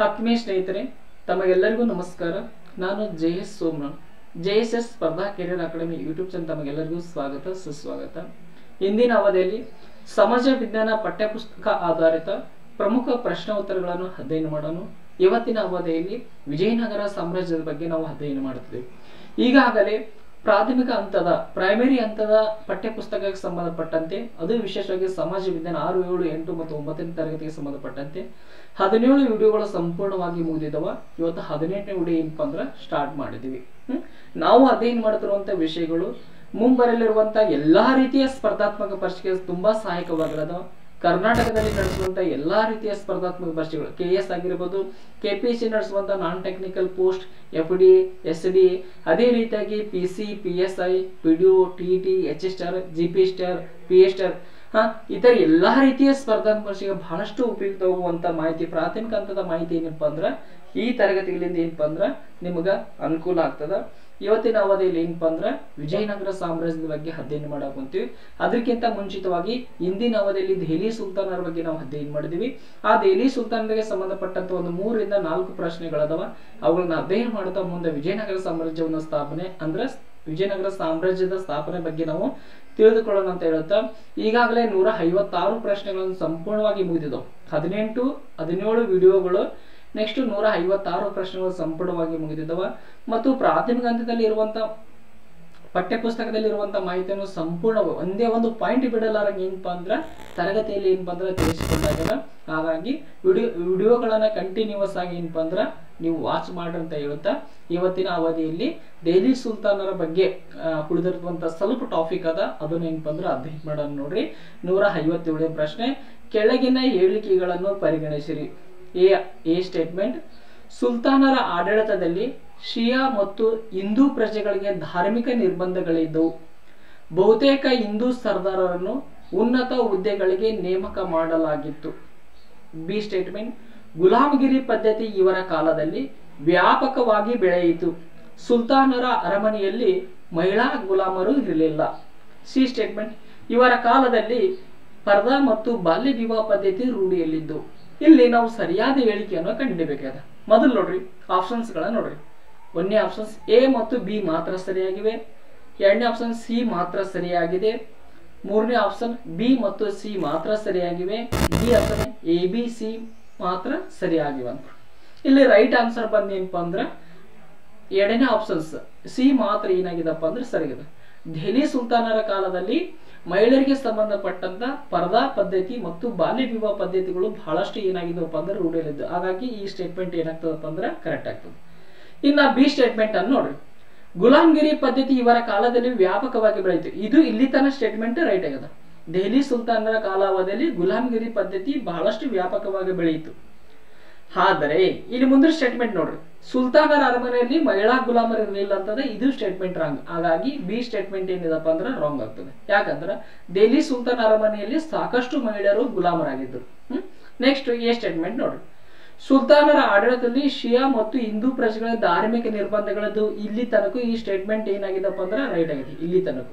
ಆತ್ಮೀಯ ಸ್ನೇಹಿತರೆ, ತಮಗೆಲ್ಲರಿಗೂ ನಮಸ್ಕಾರ. ನಾನು JS ಸೋಮನಾಥ್. JSS ಸ್ಪರ್ಧಾ ಕೆರಿಯರ್ ಅಕಾಡೆಮಿ ಯೂಟ್ಯೂಬ್ ಚಾನಲ್ ತಮಗೆಲ್ಲರಿಗೂ ಸ್ವಾಗತ ಸುಸ್ವಾಗತ. ಇಂದಿನ ಅವಧಿಯಲ್ಲಿ ಸಮಾಜ ವಿಜ್ಞಾನ ಪಠ್ಯಪುಸ್ತಕ ಆಧಾರಿತ ಪ್ರಮುಖ ಪ್ರಶ್ನೆ ಉತ್ತರಗಳನ್ನು ಅಧ್ಯಯನ ಮಾಡೋಣ. ಇವತ್ತಿನ ಅವಧಿಯಲ್ಲಿ ವಿಜಯನಗರ ಸಾಮ್ರಾಜ್ಯದ ಬಗ್ಗೆ ನಾವು ಅಧ್ಯಯನ ಮಾಡುತ್ತಿದ್ದೇವೆ. ಈಗಾಗಲೇ ಪ್ರಾಥಮಿಕ ಹಂತದ ಪ್ರೈಮರಿ ಹಂತದ ಪಠ್ಯಪುಸ್ತಕಕ್ಕೆ ಸಂಬಂಧಪಟ್ಟಂತೆ, ಅದು ವಿಶೇಷವಾಗಿ ಸಮಾಜ ವಿಜ್ಞಾನ 6, 7, 8 ಮತ್ತು 9ನೇ ತರಗತಿಗೆ ಸಂಬಂಧಪಟ್ಟಂತೆ 17 ವಿಡಿಯೋಗಳು ಸಂಪೂರ್ಣವಾಗಿ ಮುಗಿದಿದ್ದವ. ಇವತ್ತು 18ನೇ ವಿಡಿಯೋ ಏನಪ್ಪ ಅಂದ್ರೆ ಸ್ಟಾರ್ಟ್ ಮಾಡಿದ್ದೀವಿ. ನಾವು ಅಧ್ಯಯನ ಮಾಡುತ್ತಿರುವಂತಹ ವಿಷಯಗಳು ಮುಂಬರಲಿರುವಂತಹ ಎಲ್ಲಾ ರೀತಿಯ ಸ್ಪರ್ಧಾತ್ಮಕ ಪರೀಕ್ಷೆಗೆ ತುಂಬಾ ಸಹಾಯಕವಾಗಿರೋದು. ಕರ್ನಾಟಕದಲ್ಲಿ ನಡೆಸುವಂತಹ ಎಲ್ಲಾ ರೀತಿಯ ಸ್ಪರ್ಧಾತ್ಮಕ ಪರೀಕ್ಷೆಗಳು, KS ಆಗಿರಬಹುದು, KPSC ನಡೆಸುವಂತಹ non technical post, FD, SD, ಅದೇ ರೀತಿಯಾಗಿ PC, PSI, PDO, TET, HS star, GP star, PA star, ಇತರ ಎಲ್ಲಾ ರೀತಿಯ ಸ್ಪರ್ಧಾತ್ಮಕ ಪರೀಕ್ಷೆಗೆ ಬಹಳಷ್ಟು ಉಪಯುಕ್ತವಾಗುವಂತ ಮಾಹಿತಿ, ಪ್ರಾಥಮಿಕ ಹಂತದ ಮಾಹಿತಿ ಏನಪ್ಪಾ ಅಂದ್ರ ಈ ತರಗತಿಗಳಿಂದ ಏನಪ್ಪಾ ಅಂದ್ರ ನಿಮಗ ಅನುಕೂಲ ಆಗ್ತದ. ಇವತ್ತಿನ ಅವಧಿಯಲ್ಲಿ ಏನಪ್ಪಾ ಅಂದ್ರ ವಿಜಯನಗರ ಸಾಮ್ರಾಜ್ಯದ ಬಗ್ಗೆ ಅಧ್ಯಯನ ಮಾಡಕ್ ಹೊಂತೀವಿ. ಅದಕ್ಕಿಂತ ಮುಂಚಿತವಾಗಿ ಇಂದಿನ ಅವಧಿಯಲ್ಲಿ ದೆಹಲಿ ಸುಲ್ತಾನರ ಬಗ್ಗೆ ನಾವು ಅಧ್ಯಯನ ಮಾಡಿದೀವಿ. ಆ ದೆಹಲಿ ಸುಲ್ತಾನರಿಗೆ ಸಂಬಂಧಪಟ್ಟಂತ ಒಂದು 3 ರಿಂದ 4 ಪ್ರಶ್ನೆಗಳದವ. ಅವುಗಳನ್ನ ಅಧ್ಯಯನ ಮಾಡ್ತಾ ಮುಂದೆ ವಿಜಯನಗರ ಸಾಮ್ರಾಜ್ಯವನ್ನು ಸ್ಥಾಪನೆ ಅಂದ್ರೆ ವಿಜಯನಗರ ಸಾಮ್ರಾಜ್ಯದ ಸ್ಥಾಪನೆ ಬಗ್ಗೆ ನಾವು ತಿಳಿದುಕೊಳ್ಳೋಣ ಅಂತ ಹೇಳುತ್ತಾ, ಈಗಾಗಲೇ 156 ಪ್ರಶ್ನೆಗಳನ್ನು ಸಂಪೂರ್ಣವಾಗಿ ಮುಗಿದಿದ್ದವು. 18, 17 ವಿಡಿಯೋಗಳು, ನೆಕ್ಸ್ಟ್ 156 ಪ್ರಶ್ನೆಗಳು ಸಂಪೂರ್ಣವಾಗಿ ಮುಗಿದಿದ್ದವ. ಮತ್ತು ಪ್ರಾಥಮಿಕ ಹಂತದಲ್ಲಿ ಇರುವಂತಹ ಪಠ್ಯಪುಸ್ತಕದಲ್ಲಿ ಇರುವಂತಹ ಮಾಹಿತಿಯನ್ನು ಸಂಪೂರ್ಣ ಒಂದೇ ಒಂದು ಪಾಯಿಂಟ್ ಬಿಡಲಾರಂಗೆ ಏನಪ್ಪಾ ಅಂದ್ರ ತರಗತಿಯಲ್ಲಿ ಏನಪ್ಪಾ ಅಂದ್ರ ತಿಳಿಸಿಕೊಂಡಾಗ, ಹಾಗಾಗಿ ವಿಡಿಯೋಗಳನ್ನ ಕಂಟಿನ್ಯೂಸ್ ಆಗಿ ಏನಪ್ಪಾ ಅಂದ್ರ ನೀವು ವಾಚ್ ಮಾಡ್ರಿ ಅಂತ ಹೇಳುತ್ತಾ, ಇವತ್ತಿನ ಅವಧಿಯಲ್ಲಿ ದೆಹಲಿ ಸುಲ್ತಾನರ ಬಗ್ಗೆ ಉಳಿದಿರುವಂತ ಸ್ವಲ್ಪ ಟಾಪಿಕ್ ಅದ, ಅದನ್ನ ಏನಪ್ಪಾ ಅಂದ್ರ ಅಧ್ಯಯನ ಮಾಡೋಣ ನೋಡ್ರಿ. 157 ಪ್ರಶ್ನೆ. ಕೆಳಗಿನ ಹೇಳಿಕೆಗಳನ್ನು ಪರಿಗಣಿಸಿರಿ. ಎ ಸ್ಟೇಟ್ಮೆಂಟ್: ಸುಲ್ತಾನರ ಆಡಳಿತದಲ್ಲಿ ಶಿಯಾ ಮತ್ತು ಹಿಂದೂ ಪ್ರಜೆಗಳಿಗೆ ಧಾರ್ಮಿಕ ನಿರ್ಬಂಧಗಳಿದ್ದವು. ಬಹುತೇಕ ಹಿಂದೂ ಸರ್ದಾರರನ್ನು ಉನ್ನತ ಹುದ್ದೆಗಳಿಗೆ ನೇಮಕ ಮಾಡಲಾಗಿತ್ತು. ಬಿ ಸ್ಟೇಟ್ಮೆಂಟ್: ಗುಲಾಮಗಿರಿ ಪದ್ಧತಿ ಇವರ ಕಾಲದಲ್ಲಿ ವ್ಯಾಪಕವಾಗಿ ಬೆಳೆಯಿತು. ಸುಲ್ತಾನರ ಅರಮನೆಯಲ್ಲಿ ಮಹಿಳಾ ಗುಲಾಮರು ಇರಲಿಲ್ಲ. ಸಿ ಸ್ಟೇಟ್ಮೆಂಟ್: ಇವರ ಕಾಲದಲ್ಲಿ ಪರ್ದಾ ಮತ್ತು ಬಾಲ್ಯ ವಿವಾಹ ಪದ್ಧತಿ ರೂಢಿಯಲ್ಲಿದ್ದು. ಇಲ್ಲಿ ನಾವು ಸರಿಯಾದ ಹೇಳಿಕೆಯನ್ನು ಕಂಡುಹಿಡಿಯಬೇಕಾದ. ಮೊದಲು ನೋಡ್ರಿ, ಆಪ್ಷನ್ಸ್ ಗಳನ್ನ ನೋಡ್ರಿ. 1ನೇ ಆಪ್ಷನ್ A ಮತ್ತು B ಮಾತ್ರ ಸರಿಯಾಗಿವೆ. 2ನೇ ಆಪ್ಷನ್ C ಮಾತ್ರ ಸರಿಯಾಗಿದೆ. 3ನೇ ಆಪ್ಷನ್ B ಮತ್ತು C ಮಾತ್ರ ಸರಿಯಾಗಿವೆ. D option A, B, C ಮಾತ್ರ ಸರಿಯಾಗಿವೆ ಅಂತ. ಇಲ್ಲಿ ರೈಟ್ ಆನ್ಸರ್ ಬಂದೇನಪ್ಪ ಅಂದ್ರ 2ನೇ ಆಪ್ಷನ್ಸ್ C ಮಾತ್ರ ಏನಾಗಿದಪ್ಪ ಅಂದ್ರೆ ಸರಿಯಾಗಿದೆ. ದೆಹಲಿ ಸುಲ್ತಾನರ ಕಾಲದಲ್ಲಿ ಮಹಿಳೆಯರಿಗೆ ಸಂಬಂಧಪಟ್ಟಂತ ಪರ್ದಾ ಪದ್ಧತಿ ಮತ್ತು ಬಾಲ್ಯ ವಿವಾಹ ಪದ್ಧತಿಗಳು ಬಹಳಷ್ಟು ಏನಾಗಿದವಪ್ಪ ಅಂದ್ರೆ ರೂಢಿಯಲ್ಲಿದ್ದು. ಹಾಗಾಗಿ ಈ ಸ್ಟೇಟ್ಮೆಂಟ್ ಏನಾಗ್ತದಪ್ಪ ಅಂದ್ರೆ ಕರೆಕ್ಟ್ ಆಗ್ತದೆ. ಇನ್ನ ಬಿ ಸ್ಟೇಟ್ಮೆಂಟ್ ಅನ್ನು ನೋಡ್ರಿ. ಗುಲಾಮಗಿರಿ ಪದ್ಧತಿ ಇವರ ಕಾಲದಲ್ಲಿ ವ್ಯಾಪಕವಾಗಿ ಬೆಳೆಯಿತು. ಇದು ಇಲ್ಲಿ ತನ ಸ್ಟೇಟ್ಮೆಂಟ್ ರೈಟ್ ಆಗದ. ದೆಹಲಿ ಸುಲ್ತಾನರ ಕಾಲಾವಧಿಯಲ್ಲಿ ಗುಲಾಮಗಿರಿ ಪದ್ಧತಿ ಬಹಳಷ್ಟು ವ್ಯಾಪಕವಾಗಿ ಬೆಳೆಯಿತು. ಆದರೆ ಇಲ್ಲಿ ಮುಂದಿನ ಸ್ಟೇಟ್ಮೆಂಟ್ ನೋಡ್ರಿ, ಸುಲ್ತಾನರ ಅರಮನೆಯಲ್ಲಿ ಮಹಿಳಾ ಗುಲಾಮರು ಇರಲಿಲ್ಲ ಅಂತದ. ಇದು ಸ್ಟೇಟ್ಮೆಂಟ್ ರಾಂಗ್. ಹಾಗಾಗಿ ಬಿ ಸ್ಟೇಟ್ಮೆಂಟ್ ಏನಿದಪ್ಪ ಅಂದ್ರೆ ರಾಂಗ್ ಆಗ್ತದೆ. ಯಾಕಂದ್ರೆ ದೆಹಲಿ ಸುಲ್ತಾನ ಅರಮನೆಯಲ್ಲಿ ಸಾಕಷ್ಟು ಮಹಿಳೆಯರು ಗುಲಾಮರಾಗಿದ್ದರು. ನೆಕ್ಸ್ಟ್ ಎ ಸ್ಟೇಟ್ಮೆಂಟ್ ನೋಡ್ರಿ. ಸುಲ್ತಾನರ ಆಡಳಿತದಲ್ಲಿ ಶಿಯಾ ಮತ್ತು ಹಿಂದೂ ಪ್ರಜೆಗಳ ಧಾರ್ಮಿಕ ನಿರ್ಬಂಧಗಳದ್ದು. ಇಲ್ಲಿ ತನಕ ಈ ಸ್ಟೇಟ್ಮೆಂಟ್ ಏನಾಗಿದಪ್ಪ ಅಂದ್ರೆ ರೈಟ್ ಆಗಿದೆ ಇಲ್ಲಿ ತನಕ.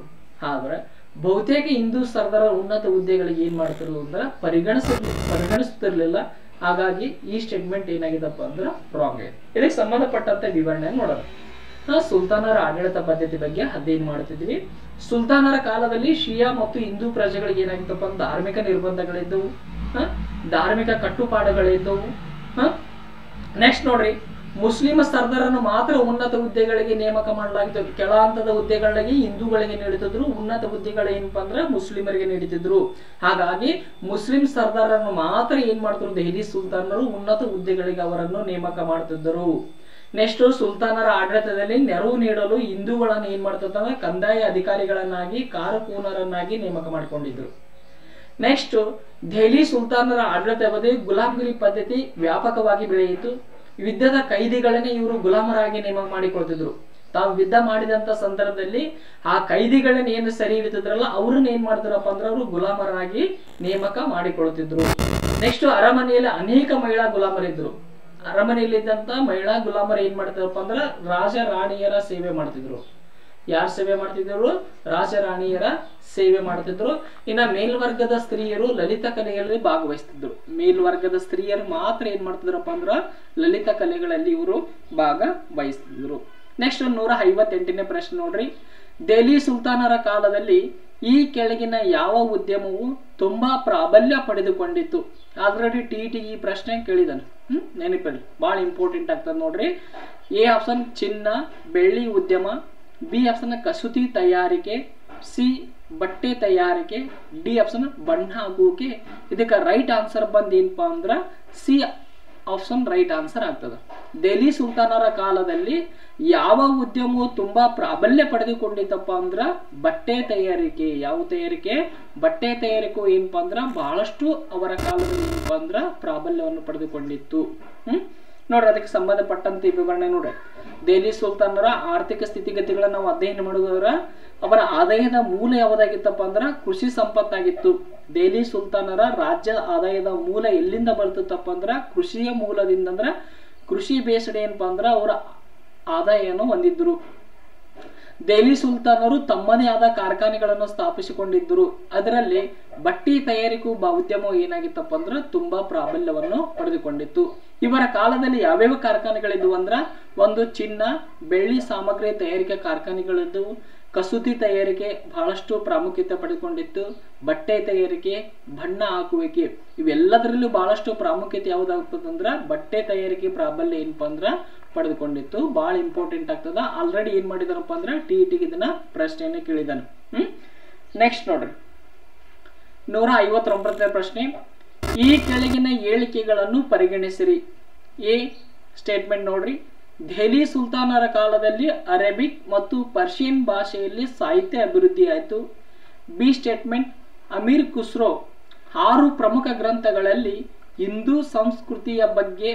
ಆದ್ರೆ ಬಹುತೇಕ ಹಿಂದೂ ಸರ್ದಾರ ಉನ್ನತ ಹುದ್ದೆಗಳಿಗೆ ಏನ್ ಮಾಡ್ತಿರೋದು ಅಂದ್ರೆ ಪರಿಗಣಿಸುತ್ತಿರ್ಲಿಲ್ಲ. ಹಾಗಾಗಿ ಈ ಸ್ಟೇಟ್ಮೆಂಟ್ ಏನಾಗಿದಪ್ಪ ಅಂದ್ರೆ ರಾಂಗ್ ಆಗಿದೆ. ಇದಕ್ಕೆ ಸಂಬಂಧಪಟ್ಟಂತ ವಿವರಣೆ ನೋಡೋಣ. ಸುಲ್ತಾನರ ಆಡಳಿತ ಪದ್ಧತಿ ಬಗ್ಗೆ ಅಧ್ಯಯನ ಮಾಡುತ್ತಿದ್ವಿ. ಸುಲ್ತಾನರ ಕಾಲದಲ್ಲಿ ಶಿಯಾ ಮತ್ತು ಹಿಂದೂ ಪ್ರಜೆಗಳಿಗೆ ಏನಾಗಿತ್ತಪ್ಪ ಅಂದ್ರೆ ಧಾರ್ಮಿಕ ನಿರ್ಬಂಧಗಳಿದ್ದವು, ಧಾರ್ಮಿಕ ಕಟ್ಟುಪಾಡುಗಳಿದ್ದವು. ನೆಕ್ಸ್ಟ್ ನೋಡ್ರಿ, ಮುಸ್ಲಿಂ ಸರ್ದಾರನ್ನು ಮಾತ್ರ ಉನ್ನತ ಹುದ್ದೆಗಳಿಗೆ ನೇಮಕ ಮಾಡಲಾಗಿತ್ತು. ಕೆಳ ಹಂತದ ಹುದ್ದೆಗಳಿಗೆ ಹಿಂದೂಗಳಿಗೆ ನೀಡುತ್ತಿದ್ರು, ಉನ್ನತ ಹುದ್ದೆಗಳು ಏನಪ್ಪಾ ಅಂದ್ರೆ ಮುಸ್ಲಿಮರಿಗೆ ನೀಡುತ್ತಿದ್ರು. ಹಾಗಾಗಿ ಮುಸ್ಲಿಂ ಸರ್ದಾರನ್ನು ಮಾತ್ರ ಏನ್ ಮಾಡ್ತಿದ್ರು ದೆಹಲಿ ಸುಲ್ತಾನರು ಉನ್ನತ ಹುದ್ದೆಗಳಿಗೆ ಅವರನ್ನು ನೇಮಕ ಮಾಡ್ತಿದ್ದರು. ನೆಕ್ಸ್ಟ್, ಸುಲ್ತಾನರ ಆಡಳಿತದಲ್ಲಿ ನೆರವು ನೀಡಲು ಹಿಂದೂಗಳನ್ನು ಏನ್ ಮಾಡ್ತಿದ್ದ ಕಂದಾಯ ಅಧಿಕಾರಿಗಳನ್ನಾಗಿ ಕಾರಕೂನರನ್ನಾಗಿ ನೇಮಕ ಮಾಡಿಕೊಂಡಿದ್ರು. ನೆಕ್ಸ್ಟ್, ದೆಹಲಿ ಸುಲ್ತಾನರ ಆಡಳಿತ ಅವಧಿ ಗುಲಾಮಗಿರಿ ಪದ್ಧತಿ ವ್ಯಾಪಕವಾಗಿ ಬೆಳೆಯಿತು. ಯುದ್ಧದ ಕೈದಿಗಳನ್ನೇ ಇವರು ಗುಲಾಮರಾಗಿ ನೇಮಕ ಮಾಡಿಕೊಳ್ತಿದ್ರು. ತಾವು ಯುದ್ಧ ಮಾಡಿದಂತ ಸಂದರ್ಭದಲ್ಲಿ ಆ ಕೈದಿಗಳನ್ನ ಏನು ಸರಿ ಹಿಡಿತಿದ್ರಲ್ಲ ಅವ್ರನ್ನ ಏನ್ ಮಾಡ್ತಾರಪ್ಪ ಅಂದ್ರೆ ಅವರು ಗುಲಾಮರಾಗಿ ನೇಮಕ ಮಾಡಿಕೊಳ್ತಿದ್ರು. ನೆಕ್ಸ್ಟ್, ಅರಮನೆಯಲ್ಲಿ ಅನೇಕ ಮಹಿಳಾ ಗುಲಾಮರಿದ್ರು. ಅರಮನೆಯಲ್ಲಿದ್ದಂತ ಮಹಿಳಾ ಗುಲಾಮರು ಏನ್ ಮಾಡ್ತಾರಪ್ಪ ಅಂದ್ರೆ ರಾಜ ರಾಣಿಯರ ಸೇವೆ ಮಾಡ್ತಿದ್ರು. ಯಾರ ಸೇವೆ ಮಾಡ್ತಿದ್ರು? ರಾಜರಾಣಿಯರ ಸೇವೆ ಮಾಡ್ತಿದ್ರು. ಇನ್ನ ಮೇಲ್ವರ್ಗದ ಸ್ತ್ರೀಯರು ಲಲಿತ ಕಲೆಗಳಲ್ಲಿ ಭಾಗವಹಿಸ್ತಿದ್ರು. ಮೇಲ್ವರ್ಗದ ಸ್ತ್ರೀಯರು ಮಾತ್ರ ಏನ್ ಮಾಡ್ತಿದ್ರಪ್ಪ ಅಂದ್ರ ಲಲಿತ ಕಲೆಗಳಲ್ಲಿ ಇವರು ಭಾಗವಹಿಸ್ತಿದ್ರು. ನೆಕ್ಸ್ಟ್ 158ನೇ ಪ್ರಶ್ನೆ ನೋಡ್ರಿ. ದೆಹಲಿ ಸುಲ್ತಾನರ ಕಾಲದಲ್ಲಿ ಈ ಕೆಳಗಿನ ಯಾವ ಉದ್ಯಮವು ತುಂಬಾ ಪ್ರಾಬಲ್ಯ ಪಡೆದುಕೊಂಡಿತ್ತು? ಆಲ್ರೆಡಿ ಟಿ ಈ ಪ್ರಶ್ನೆ ಕೇಳಿದಾನೆ, ನೆನಪಿಡಿ, ಬಹಳ ಇಂಪಾರ್ಟೆಂಟ್ ಆಗ್ತದೆ ನೋಡ್ರಿ. ಎ ಆಪ್ಷನ್ ಚಿನ್ನ ಬೆಳ್ಳಿ ಉದ್ಯಮ, ಬಿ ಆಪ್ಷನ್ ಕಸೂತಿ ತಯಾರಿಕೆ, ಸಿ ಬಟ್ಟೆ ತಯಾರಿಕೆ, ಡಿ ಆಪ್ಷನ್ ಬಣ್ಣ ಹಾಕುವಿಕೆ. ಇದಕ್ಕೆ ರೈಟ್ ಆನ್ಸರ್ ಬಂದ್ ಏನಪ್ಪಾ ಅಂದ್ರ ಸಿ ಆಪ್ಷನ್ ರೈಟ್ ಆನ್ಸರ್ ಆಗ್ತದೆ. ದೆಹಲಿ ಸುಲ್ತಾನರ ಕಾಲದಲ್ಲಿ ಯಾವ ಉದ್ಯಮವು ತುಂಬಾ ಪ್ರಾಬಲ್ಯ ಪಡೆದುಕೊಂಡಿತ್ತಪ್ಪ ಅಂದ್ರ ಬಟ್ಟೆ ತಯಾರಿಕೆ. ಯಾವ ತಯಾರಿಕೆ? ಬಟ್ಟೆ ತಯಾರಿಕೆ ಏನಪ್ಪಾ ಅಂದ್ರ ಬಹಳಷ್ಟು ಅವರ ಕಾಲದಲ್ಲಿ ಏನಪ್ಪಾ ಅಂದ್ರ ಪ್ರಾಬಲ್ಯವನ್ನು ಪಡೆದುಕೊಂಡಿತ್ತು. ನೋಡ್ರಿ, ಅದಕ್ಕೆ ಸಂಬಂಧಪಟ್ಟಂತೆ ವಿವರಣೆ ನೋಡ್ರಿ. ದೆಹಲಿ ಸುಲ್ತಾನರ ಆರ್ಥಿಕ ಸ್ಥಿತಿಗತಿಗಳನ್ನ ನಾವು ಅಧ್ಯಯನ ಮಾಡುವುದರ ಅವರ ಆದಾಯದ ಮೂಲ ಯಾವುದಾಗಿತ್ತಪ್ಪ ಅಂದ್ರ ಕೃಷಿ ಸಂಪತ್ತಾಗಿತ್ತು. ದೆಹಲಿ ಸುಲ್ತಾನರ ರಾಜ್ಯ ಆದಾಯದ ಮೂಲ ಎಲ್ಲಿಂದ ಬರ್ತದಪ್ಪ ಅಂದ್ರ ಕೃಷಿಯ ಮೂಲದಿಂದ. ಅಂದ್ರ ಕೃಷಿ ಬೇಸಡೆ ಏನಪ್ಪಾ ಅಂದ್ರ ಅವರ ಆದಾಯವನ್ನು ಹೊಂದಿದ್ರು. ದೆಹಲಿ ಸುಲ್ತಾನರು ತಮ್ಮದೇ ಆದ ಕಾರ್ಖಾನೆಗಳನ್ನು ಸ್ಥಾಪಿಸಿಕೊಂಡಿದ್ದರು. ಅದರಲ್ಲಿ ಬಟ್ಟೆ ತಯಾರಿಕಾ ಉದ್ಯಮವು ಏನಾಗಿತ್ತಪ್ಪ ಅಂದ್ರ ತುಂಬಾ ಪ್ರಾಬಲ್ಯವನ್ನು ಪಡೆದುಕೊಂಡಿತ್ತು. ಇವರ ಕಾಲದಲ್ಲಿ ಯಾವ್ಯಾವ ಕಾರ್ಖಾನೆಗಳಿದ್ವು ಅಂದ್ರ ಒಂದು ಚಿನ್ನ ಬೆಳ್ಳಿ ಸಾಮಗ್ರಿ ತಯಾರಿಕೆ ಕಾರ್ಖಾನೆಗಳಿದ್ದವು, ಕಸೂತಿ ತಯಾರಿಕೆ ಬಹಳಷ್ಟು ಪ್ರಾಮುಖ್ಯತೆ ಪಡೆದುಕೊಂಡಿತ್ತು, ಬಟ್ಟೆ ತಯಾರಿಕೆ, ಬಣ್ಣ ಹಾಕುವಿಕೆ ಇವೆಲ್ಲದರಲ್ಲೂ ಬಹಳಷ್ಟು ಪ್ರಾಮುಖ್ಯತೆ ಯಾವ್ದಾಗ್ತದಂದ್ರ ಬಟ್ಟೆ ತಯಾರಿಕೆ ಪ್ರಾಬಲ್ಯ ಏನಪ್ಪಾ ಅಂದ್ರ ಪಡೆದುಕೊಂಡಿತ್ತು. ಬಹಳ ಇಂಪಾರ್ಟೆಂಟ್ ಆಗ್ತದ. ಆಲ್ರೆಡಿ ಏನ್ ಮಾಡಿದಾರಪ್ಪ ಅಂದ್ರ ಟಿಇಟಿಗೆ ಇದನ್ನ ಪ್ರಶ್ನೆಯನ್ನ ಕೇಳಿದಾನೆ. ನೆಕ್ಸ್ಟ್ ನೋಡ್ರಿ 159ನೇ ಪ್ರಶ್ನೆ. ಈ ಕೆಳಗಿನ ಹೇಳಿಕೆಗಳನ್ನು ಪರಿಗಣಿಸಿರಿ. ಎ ಸ್ಟೇಟ್ಮೆಂಟ್ ನೋಡ್ರಿ. ದೆಹಲಿ ಸುಲ್ತಾನರ ಕಾಲದಲ್ಲಿ ಅರೇಬಿಕ್ ಮತ್ತು ಪರ್ಷಿಯನ್ ಭಾಷೆಯಲ್ಲಿ ಸಾಹಿತ್ಯ ಅಭಿವೃದ್ಧಿ ಆಯಿತು. B statement. ಅಮೀರ್ ಖುಸ್ರೋ 6 ಪ್ರಮುಖ ಗ್ರಂಥಗಳಲ್ಲಿ ಹಿಂದೂ ಸಂಸ್ಕೃತಿಯ ಬಗ್ಗೆ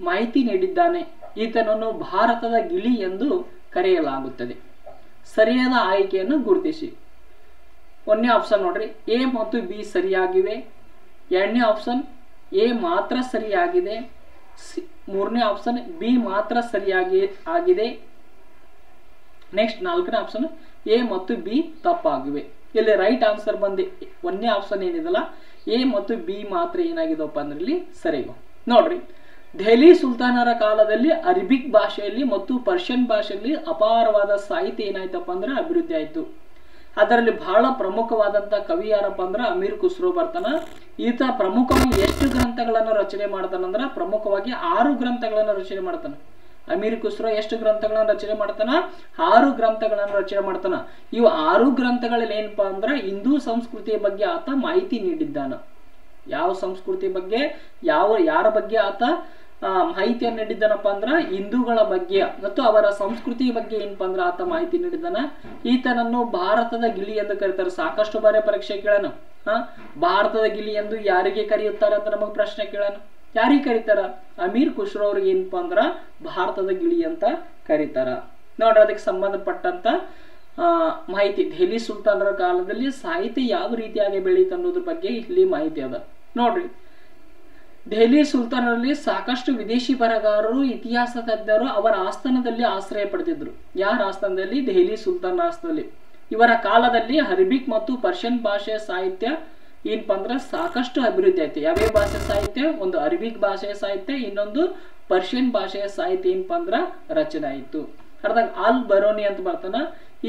ಮಾಹಿತಿ ನೀಡಿದ್ದಾನೆ. ಈತನನ್ನು ಭಾರತದ ಗಿಳಿ ಎಂದು ಕರೆಯಲಾಗುತ್ತದೆ. ಸರಿಯಾದ ಆಯ್ಕೆಯನ್ನು ಗುರುತಿಸಿ. 1ನೇ ಆಪ್ಷನ್ ನೋಡ್ರಿ, ಎ ಮತ್ತು ಬಿ ಸರಿಯಾಗಿವೆ. 2ನೇ ಆಪ್ಷನ್ ಎ ಮಾತ್ರ ಸರಿಯಾಗಿದೆ. 3ನೇ ಆಪ್ಷನ್ ಬಿ ಮಾತ್ರ ಆಗಿದೆ. ನೆಕ್ಸ್ಟ್ 4ನೇ ಆಪ್ಷನ್ ಎ ಮತ್ತು ಬಿ ತಪ್ಪಾಗಿವೆ. ಇಲ್ಲಿ ರೈಟ್ ಆನ್ಸರ್ ಬಂದು 1ನೇ ಆಪ್ಷನ್ ಏನಿದಲ್ಲ ಎ ಮತ್ತು ಬಿ ಮಾತ್ರ ಏನಾಗಿದಪ್ಪ ಅಂದ್ರೆ ಇಲ್ಲಿ ಸರಿಗೋ. ನೋಡ್ರಿ, ದೆಹಲಿ ಸುಲ್ತಾನರ ಕಾಲದಲ್ಲಿ ಅರೇಬಿಕ್ ಭಾಷೆಯಲ್ಲಿ ಮತ್ತು ಪರ್ಷಿಯನ್ ಭಾಷೆಯಲ್ಲಿ ಅಪಾರವಾದ ಸಾಹಿತ್ಯ ಏನಾಯ್ತಪ್ಪ ಅಂದ್ರೆ ಅಭಿವೃದ್ಧಿ ಆಯ್ತು. ಅದರಲ್ಲಿ ಬಹಳ ಪ್ರಮುಖವಾದಂತ ಕವಿ ಯಾರಪ್ಪ ಅಂದ್ರ ಅಮೀರ್ ಖುಸ್ರೋ ಬರ್ತಾನ. ಈತ ಪ್ರಮುಖವಾಗಿ ಎಷ್ಟು ಗ್ರಂಥಗಳನ್ನು ರಚನೆ ಮಾಡ್ತಾನಂದ್ರ ಪ್ರಮುಖವಾಗಿ 6 ಗ್ರಂಥಗಳನ್ನು ರಚನೆ ಮಾಡ್ತಾನ. ಅಮೀರ್ ಖುಸ್ರೋ ಎಷ್ಟು ಗ್ರಂಥಗಳನ್ನು ರಚನೆ ಮಾಡ್ತಾನ? 6 ಗ್ರಂಥಗಳನ್ನು ರಚನೆ ಮಾಡ್ತಾನ. ಇವು 6 ಗ್ರಂಥಗಳಲ್ಲಿ ಏನಪ್ಪಾ ಅಂದ್ರ ಹಿಂದೂ ಸಂಸ್ಕೃತಿಯ ಬಗ್ಗೆ ಆತ ಮಾಹಿತಿ ನೀಡಿದ್ದಾನ. ಯಾವ ಸಂಸ್ಕೃತಿ ಬಗ್ಗೆ ಯಾರ ಬಗ್ಗೆ ಆತ ಮಾಹಿತಿಯನ್ನು ನೀಡಿದ್ದಾನಪ್ಪ ಅಂದ್ರ ಹಿಂದೂಗಳ ಬಗ್ಗೆ ಮತ್ತು ಅವರ ಸಂಸ್ಕೃತಿಯ ಬಗ್ಗೆ ಏನಪ್ಪಾ ಅಂದ್ರ ಆತ ಮಾಹಿತಿ ನೀಡಿದ್ದಾನ. ಈತನನ್ನು ಭಾರತದ ಗಿಳಿ ಎಂದು ಕರೀತಾರೆ. ಸಾಕಷ್ಟು ಬಾರಿ ಪರೀಕ್ಷೆ ಕೇಳೋಣ. ಭಾರತದ ಗಿಳಿ ಎಂದು ಯಾರಿಗೆ ಕರೆಯುತ್ತಾರೆ ಅಂತ ನಮಗ್ ಪ್ರಶ್ನೆ ಕೇಳೋಣ. ಯಾರಿಗೆ ಕರೀತಾರ? ಅಮೀರ್ ಖುಸ್ರೋ ಅವ್ರಿಗೆ ಏನಪ್ಪಾ ಅಂದ್ರ ಭಾರತದ ಗಿಳಿ ಅಂತ ಕರೀತಾರ. ನೋಡ್ರಿ, ಅದಕ್ಕೆ ಸಂಬಂಧಪಟ್ಟಂತ ಮಾಹಿತಿ ದೆಹಲಿ ಸುಲ್ತಾನರ ಕಾಲದಲ್ಲಿ ಸಾಹಿತ್ಯ ಯಾವ ರೀತಿಯಾಗಿ ಬೆಳೀತ ಅನ್ನೋದ್ರ ಬಗ್ಗೆ ಇಲ್ಲಿ ಮಾಹಿತಿ ಅದ. ನೋಡ್ರಿ, ದೆಹಲಿ ಸುಲ್ತಾನರಲ್ಲಿ ಸಾಕಷ್ಟು ವಿದೇಶಿ ಬರಹಗಾರರು ಇತಿಹಾಸ ತಜ್ಞರು ಅವರ ಆಸ್ಥಾನದಲ್ಲಿ ಆಶ್ರಯ ಪಡೆದಿದ್ರು. ಯಾರ ಆಸ್ಥಾನದಲ್ಲಿ? ದೆಹಲಿ ಸುಲ್ತಾನ ಆಸ್ಥಾನದಲ್ಲಿ. ಇವರ ಕಾಲದಲ್ಲಿ ಅರೇಬಿಕ್ ಮತ್ತು ಪರ್ಷಿಯನ್ ಭಾಷೆಯ ಸಾಹಿತ್ಯ ಏನಪ್ಪಾ ಅಂದ್ರ ಸಾಕಷ್ಟು ಅಭಿವೃದ್ಧಿ ಆಯ್ತು. ಯಾವ್ಯಾವ ಭಾಷೆ ಸಾಹಿತ್ಯ? ಒಂದು ಅರೇಬಿಕ್ ಭಾಷೆಯ ಸಾಹಿತ್ಯ, ಇನ್ನೊಂದು ಪರ್ಷಿಯನ್ ಭಾಷೆಯ ಸಾಹಿತ್ಯ ಏನಪ್ಪಾ ಅಂದ್ರ ರಚನೆ ಆಯಿತು. ಅರ್ಧ ಅಲ್ ಬರೋನಿ ಅಂತ ಬರ್ತಾನ.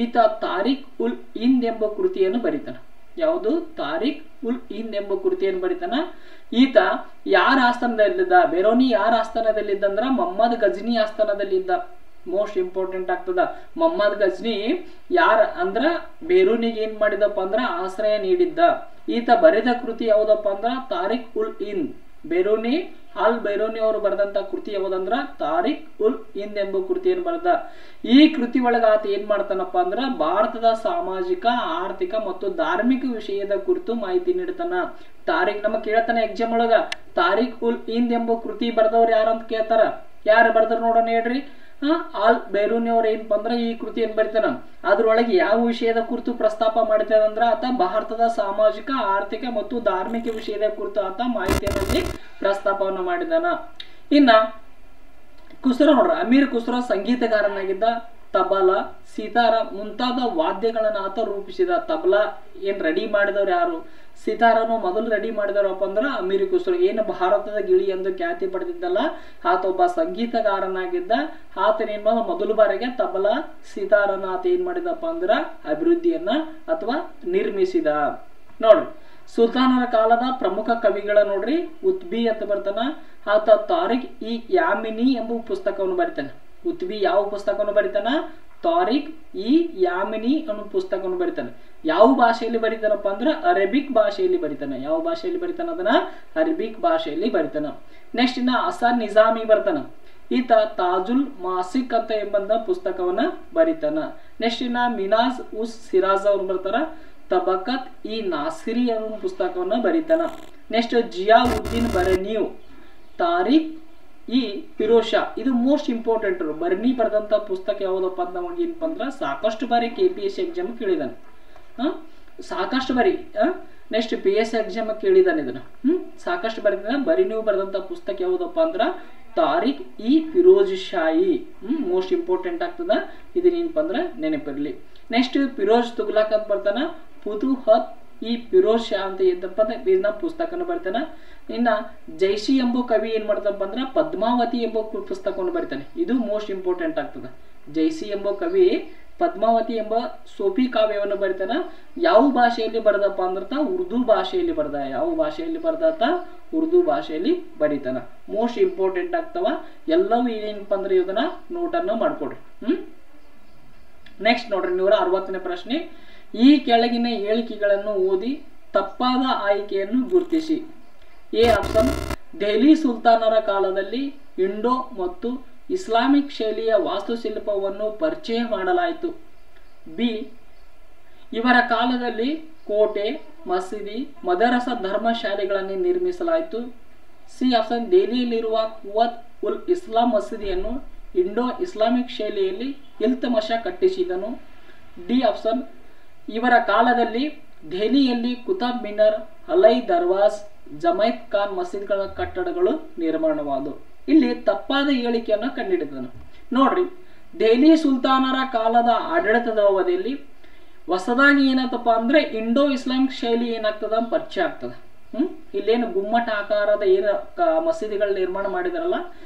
ಈತ ತಾರಿಕ್ ಉಲ್ ಹಿಂದ್ ಎಂಬ ಕೃತಿಯನ್ನು ಬರೀತಾನ. ಯಾವುದು? ತಾರಿಕ್ ಉಲ್ ಹಿಂದ್ ಎಂಬ ಕೃತಿಯನ್ನು ಬರೀತಾನ. ಈತ ಯಾರ ಆಸ್ಥಾನದಲ್ಲಿದ್ದ? ಬೆರೋನಿ ಯಾರ ಆಸ್ಥಾನದಲ್ಲಿದ್ದ ಅಂದ್ರ ಮೊಹಮ್ಮದ್ ಗಜ್ನಿ ಆಸ್ಥಾನದಲ್ಲಿದ್ದ. ಮೋಸ್ಟ್ ಇಂಪಾರ್ಟೆಂಟ್ ಆಗ್ತದ. ಮೊಹಮ್ಮದ್ ಗಜ್ನಿ ಯಾರ ಅಂದ್ರ ಬೇರೂನಿಗೆ ಏನ್ ಮಾಡಿದಪ್ಪ ಅಂದ್ರ ಆಶ್ರಯ ನೀಡಿದ್ದ. ಈತ ಬರೆದ ಕೃತಿ ಯಾವ್ದಪ್ಪ ಅಂದ್ರ ತಾರಿಕ್ ಉಲ್ ಹಿಂದ್. ಬೇರೂನಿ ಅಲ್ ಬೇರೂನಿ ಅವರು ಬರೆದಂತ ಕೃತಿ ಯಾವ್ದಂದ್ರ ತಾರಿಕ್ ಉಲ್ ಹಿಂದ್ ಎಂಬ ಕೃತಿಯನ್ನು ಬರೆದ. ಈ ಕೃತಿ ಒಳಗ ಆತ ಏನ್ ಮಾಡ್ತಾನಪ್ಪ ಅಂದ್ರ ಭಾರತದ ಸಾಮಾಜಿಕ ಆರ್ಥಿಕ ಮತ್ತು ಧಾರ್ಮಿಕ ವಿಷಯದ ಕುರಿತು ಮಾಹಿತಿ ನೀಡ್ತಾನ. ತಾರಿಕ್ ನಮಗ್ ಕೇಳ್ತಾನೆ ಎಕ್ಸಾಮ್ ಒಳಗ, ತಾರಿಕ್ ಉಲ್ ಹಿಂದ್ ಎಂಬ ಕೃತಿ ಬರೆದವ್ರು ಯಾರಂತ ಕೇಳ್ತಾರ. ಯಾರು ಬರ್ದಾರ ನೋಡೋಣ ಹೇಳ್ರಿ. ಆಲ್ ಬೇರೂನಿ ಅವ್ರ ಏನ್ ಬಂದ್ರ ಈ ಕೃತಿಯನ್ನು ಬರಿತಾನ. ಅದ್ರೊಳಗೆ ಯಾವ ವಿಷಯದ ಕುರಿತು ಪ್ರಸ್ತಾಪ ಮಾಡ್ತಾನಂದ್ರ ಆತ ಭಾರತದ ಸಾಮಾಜಿಕ ಆರ್ಥಿಕ ಮತ್ತು ಧಾರ್ಮಿಕ ವಿಷಯದ ಕುರಿತು ಆತ ಮಾಹಿತಿಯಲ್ಲಿ ಪ್ರಸ್ತಾಪವನ್ನು ಮಾಡಿದಾನ. ಇನ್ನ ಖುಸ್ರೋ ನೋಡ್ರ, ಅಮೀರ್ ಖುಸ್ರೋ ಸಂಗೀತಗಾರನಾಗಿದ್ದ. ತಬಲಾ, ಸಿತಾರ ಮುಂತಾದ ವಾದ್ಯಗಳನ್ನು ಆತ ರೂಪಿಸಿದ. ತಬಲಾ ಏನ್ ರೆಡಿ ಮಾಡಿದವ್ರು ಯಾರು? ಸಿತಾರನು ಮೊದಲು ರೆಡಿ ಮಾಡಿದವರಪ್ಪ ಅಂದ್ರ ಅಮೀರ್ ಖುಸ್ರೋ. ಏನು ಭಾರತದ ಗಿಳಿ ಎಂದು ಖ್ಯಾತಿ ಪಡೆದಿದ್ದಲ್ಲ, ಆತ ಒಬ್ಬ ಸಂಗೀತಗಾರನಾಗಿದ್ದ. ಆತನೇನ್ ಮೊದಲು ಬಾರಿಗೆ ತಬಲಾ ಸಿತಾರನ ಆತ ಏನ್ ಮಾಡಿದಪ್ಪ ಅಂದ್ರ ಅಭಿವೃದ್ಧಿಯನ್ನ ಅಥವಾ ನಿರ್ಮಿಸಿದ. ನೋಡ್ರಿ, ಸುಲ್ತಾನರ ಕಾಲದ ಪ್ರಮುಖ ಕವಿಗಳ ನೋಡ್ರಿ, ಉತ್ಬಿ ಅಂತ ಬರ್ತಾನ. ಆತ ತಾರಿಕ್ ಇ ಯಾಮಿನಿ ಎಂಬ ಪುಸ್ತಕವನ್ನು ಬರಿತಾನೆ. ಉತ್ಬಿ ಯಾವ ಪುಸ್ತಕವನ್ನು ಬರಿತಾನ? ತಾರಿಕ್ ಇ ಯಾಮಿನಿ ಅನ್ನೋ ಪುಸ್ತಕವನ್ನು ಬರಿತಾನೆ. ಯಾವ ಭಾಷೆಯಲ್ಲಿ ಬರಿತಾನಪ್ಪ ಅಂದ್ರ ಅರೇಬಿಕ್ ಭಾಷೆಯಲ್ಲಿ ಬರಿತಾನೆ. ಯಾವ ಭಾಷೆಯಲ್ಲಿ ಬರಿತಾನ? ಅದನ್ನ ಅರೇಬಿಕ್ ಭಾಷೆಯಲ್ಲಿ ಬರಿತಾನ. ನೆಕ್ಸ್ಟ್ ಇನ್ನ ಅಸಾನ್ ನಿಜಾಮಿ ಬರ್ತಾನ. ಈತ ತಾಜುಲ್ ಮಾಸಿಕ್ ಅಂತ ಎಂಬಂದ ಪುಸ್ತಕವನ್ನ ಬರಿತಾನ. ನೆಕ್ಸ್ಟ್ ಇನ್ನ ಮಿನಾಜ್ ಉಸ್ ಸಿರಾಜ್ ಅವ್ರು ಬರ್ತಾರ. ತಬಕತ್ ಇ ನಾಸಿರಿ ಅನ್ನೋ ಪುಸ್ತಕವನ್ನ ಬರಿತಾನ. ನೆಕ್ಸ್ಟ್ ಜಿಯಾವುದ್ದೀನ್ ಬರ್ನಿಯು ತಾರಿಕ್ ಈ ಫಿರೋಜ್ ಶಾ, ಇದು ಮೋಸ್ಟ್ ಇಂಪಾರ್ಟೆಂಟ್. ಬರ್ನಿ ಬರೆದಂತ ಪುಸ್ತಕ ಯಾವ್ದಪ್ಪ ಅಂತ ನಮಗೆ ಏನಪ್ಪ ಅಂದ್ರ ಸಾಕಷ್ಟು ಬಾರಿ KPSC ಎಕ್ಸಾಮ್ ಕೇಳಿದಾನೆ. ಸಾಕಷ್ಟು ಬಾರಿ ನೆಕ್ಸ್ಟ್ PSC ಎಕ್ಸಾಮ್ ಕೇಳಿದಾನೆ ಇದನ್ನ. ಸಾಕಷ್ಟು ಬರೆದ ಬರ್ನಿಯು ಬರೆದಂತ ಪುಸ್ತಕ ಯಾವ್ದಪ್ಪ ಅಂದ್ರ ತಾರಿಕ್ ಇ ಫಿರೋಜ್ ಶಾಯಿ. ಮೋಸ್ಟ್ ಇಂಪಾರ್ಟೆಂಟ್ ಆಗ್ತದ, ಇದನ್ನೇನಪ್ಪ ಅಂದ್ರ ನೆನಪಿರ್ಲಿ. ನೆಕ್ಸ್ಟ್ ಫಿರೋಜ್ ತುಗ್ಲಕ್ ಅಂತ ಬರ್ತಾನ. ಫುತುಹತ್ ಈ ಫಿರೋಜ್ ಶಾ ಅಂತ ಏನಪ್ಪ ಅಂದ್ರೆ ಇದನ್ನ ಪುಸ್ತಕನ ಬರ್ತಾನ. ಇನ್ನ ಜೈಸಿ ಎಂಬ ಕವಿ ಏನ್ ಮಾಡ್ತಾನಪ್ಪ ಅಂದ್ರ ಪದ್ಮಾವತಿ ಎಂಬ ಪುಸ್ತಕವನ್ನು ಬರಿತಾನೆ. ಇದು ಮೋಸ್ಟ್ ಇಂಪಾರ್ಟೆಂಟ್ ಆಗ್ತದ. ಜೈಸಿ ಎಂಬ ಕವಿ ಪದ್ಮಾವತಿ ಎಂಬ ಸೋಫಿ ಕಾವ್ಯವನ್ನು ಬರಿತಾನ. ಯಾವ ಭಾಷೆಯಲ್ಲಿ ಬರೆದಪ್ಪ ಅಂದ್ರ ಉರ್ದು ಭಾಷೆಯಲ್ಲಿ ಬರೆದ. ಯಾವ ಭಾಷೆಯಲ್ಲಿ ಬರೆದತ್ತ? ಉರ್ದು ಭಾಷೆಯಲ್ಲಿ ಬರಿತಾನ. ಮೋಸ್ಟ್ ಇಂಪಾರ್ಟೆಂಟ್ ಆಗ್ತವ ಎಲ್ಲವೂ. ಏನಪ್ಪ ಅಂದ್ರೆ ಇದನ್ನ ನೋಟನ್ನ ಮಾಡ್ಕೊಡ್ರಿ. ನೆಕ್ಸ್ಟ್ ನೋಡ್ರಿ, 160ನೇ ಪ್ರಶ್ನೆ. ಈ ಕೆಳಗಿನ ಹೇಳಿಕೆಗಳನ್ನು ಓದಿ ತಪ್ಪಾದ ಆಯ್ಕೆಯನ್ನು ಗುರುತಿಸಿ. ಎ ಆಪ್ಷನ್, ದೆಹಲಿ ಸುಲ್ತಾನರ ಕಾಲದಲ್ಲಿ ಇಂಡೋ ಮತ್ತು ಇಸ್ಲಾಮಿಕ್ ಶೈಲಿಯ ವಾಸ್ತುಶಿಲ್ಪವನ್ನು ಪರಿಚಯ ಮಾಡಲಾಯಿತು. ಬಿ, ಇವರ ಕಾಲದಲ್ಲಿ ಕೋಟೆ, ಮಸೀದಿ, ಮದರಸ ಧರ್ಮಶಾಲೆಗಳನ್ನು ನಿರ್ಮಿಸಲಾಯಿತು. ಸಿ ಆಪ್ಷನ್, ದೆಹಲಿಯಲ್ಲಿರುವ ಕುವತ್ ಉಲ್ ಇಸ್ಲಾಂ ಮಸೀದಿಯನ್ನು ಇಂಡೋ ಇಸ್ಲಾಮಿಕ್ ಶೈಲಿಯಲ್ಲಿ ಇಲ್ತಮಷ ಕಟ್ಟಿಸಿದನು. ಡಿ ಆಪ್ಷನ್, ಇವರ ಕಾಲದಲ್ಲಿ ದೆಹಲಿಯಲ್ಲಿ ಕುತಬ್ ಮಿನಾರ್, ಅಲೈ ದರ್ವಾಜ್, ಜಮೈತ್ ಖಾನ್ ಮಸೀದಿಗಳ ಕಟ್ಟಡಗಳು ನಿರ್ಮಾಣವಾದವು. ಇಲ್ಲಿ ತಪ್ಪಾದ ಹೇಳಿಕೆಯನ್ನು ಕಂಡುಹಿಡಿದನು. ನೋಡ್ರಿ, ದೆಹಲಿ ಸುಲ್ತಾನರ ಕಾಲದ ಆಡಳಿತದ ಅವಧಿಯಲ್ಲಿ ಹೊಸದಾಗಿ ಏನಾಗ್ತಪ್ಪ ಅಂದ್ರೆ ಇಂಡೋ ಇಸ್ಲಾಮಿಕ್ ಶೈಲಿ ಏನಾಗ್ತದ ಪರಿಚಯ ಆಗ್ತದ. ಇಲ್ಲೇನು ಗುಮ್ಮಟ ಆಕಾರದ ಏನು ಮಸೀದಿಗಳ ನಿರ್ಮಾಣ ಮಾಡಿದಾರಲ್ಲ,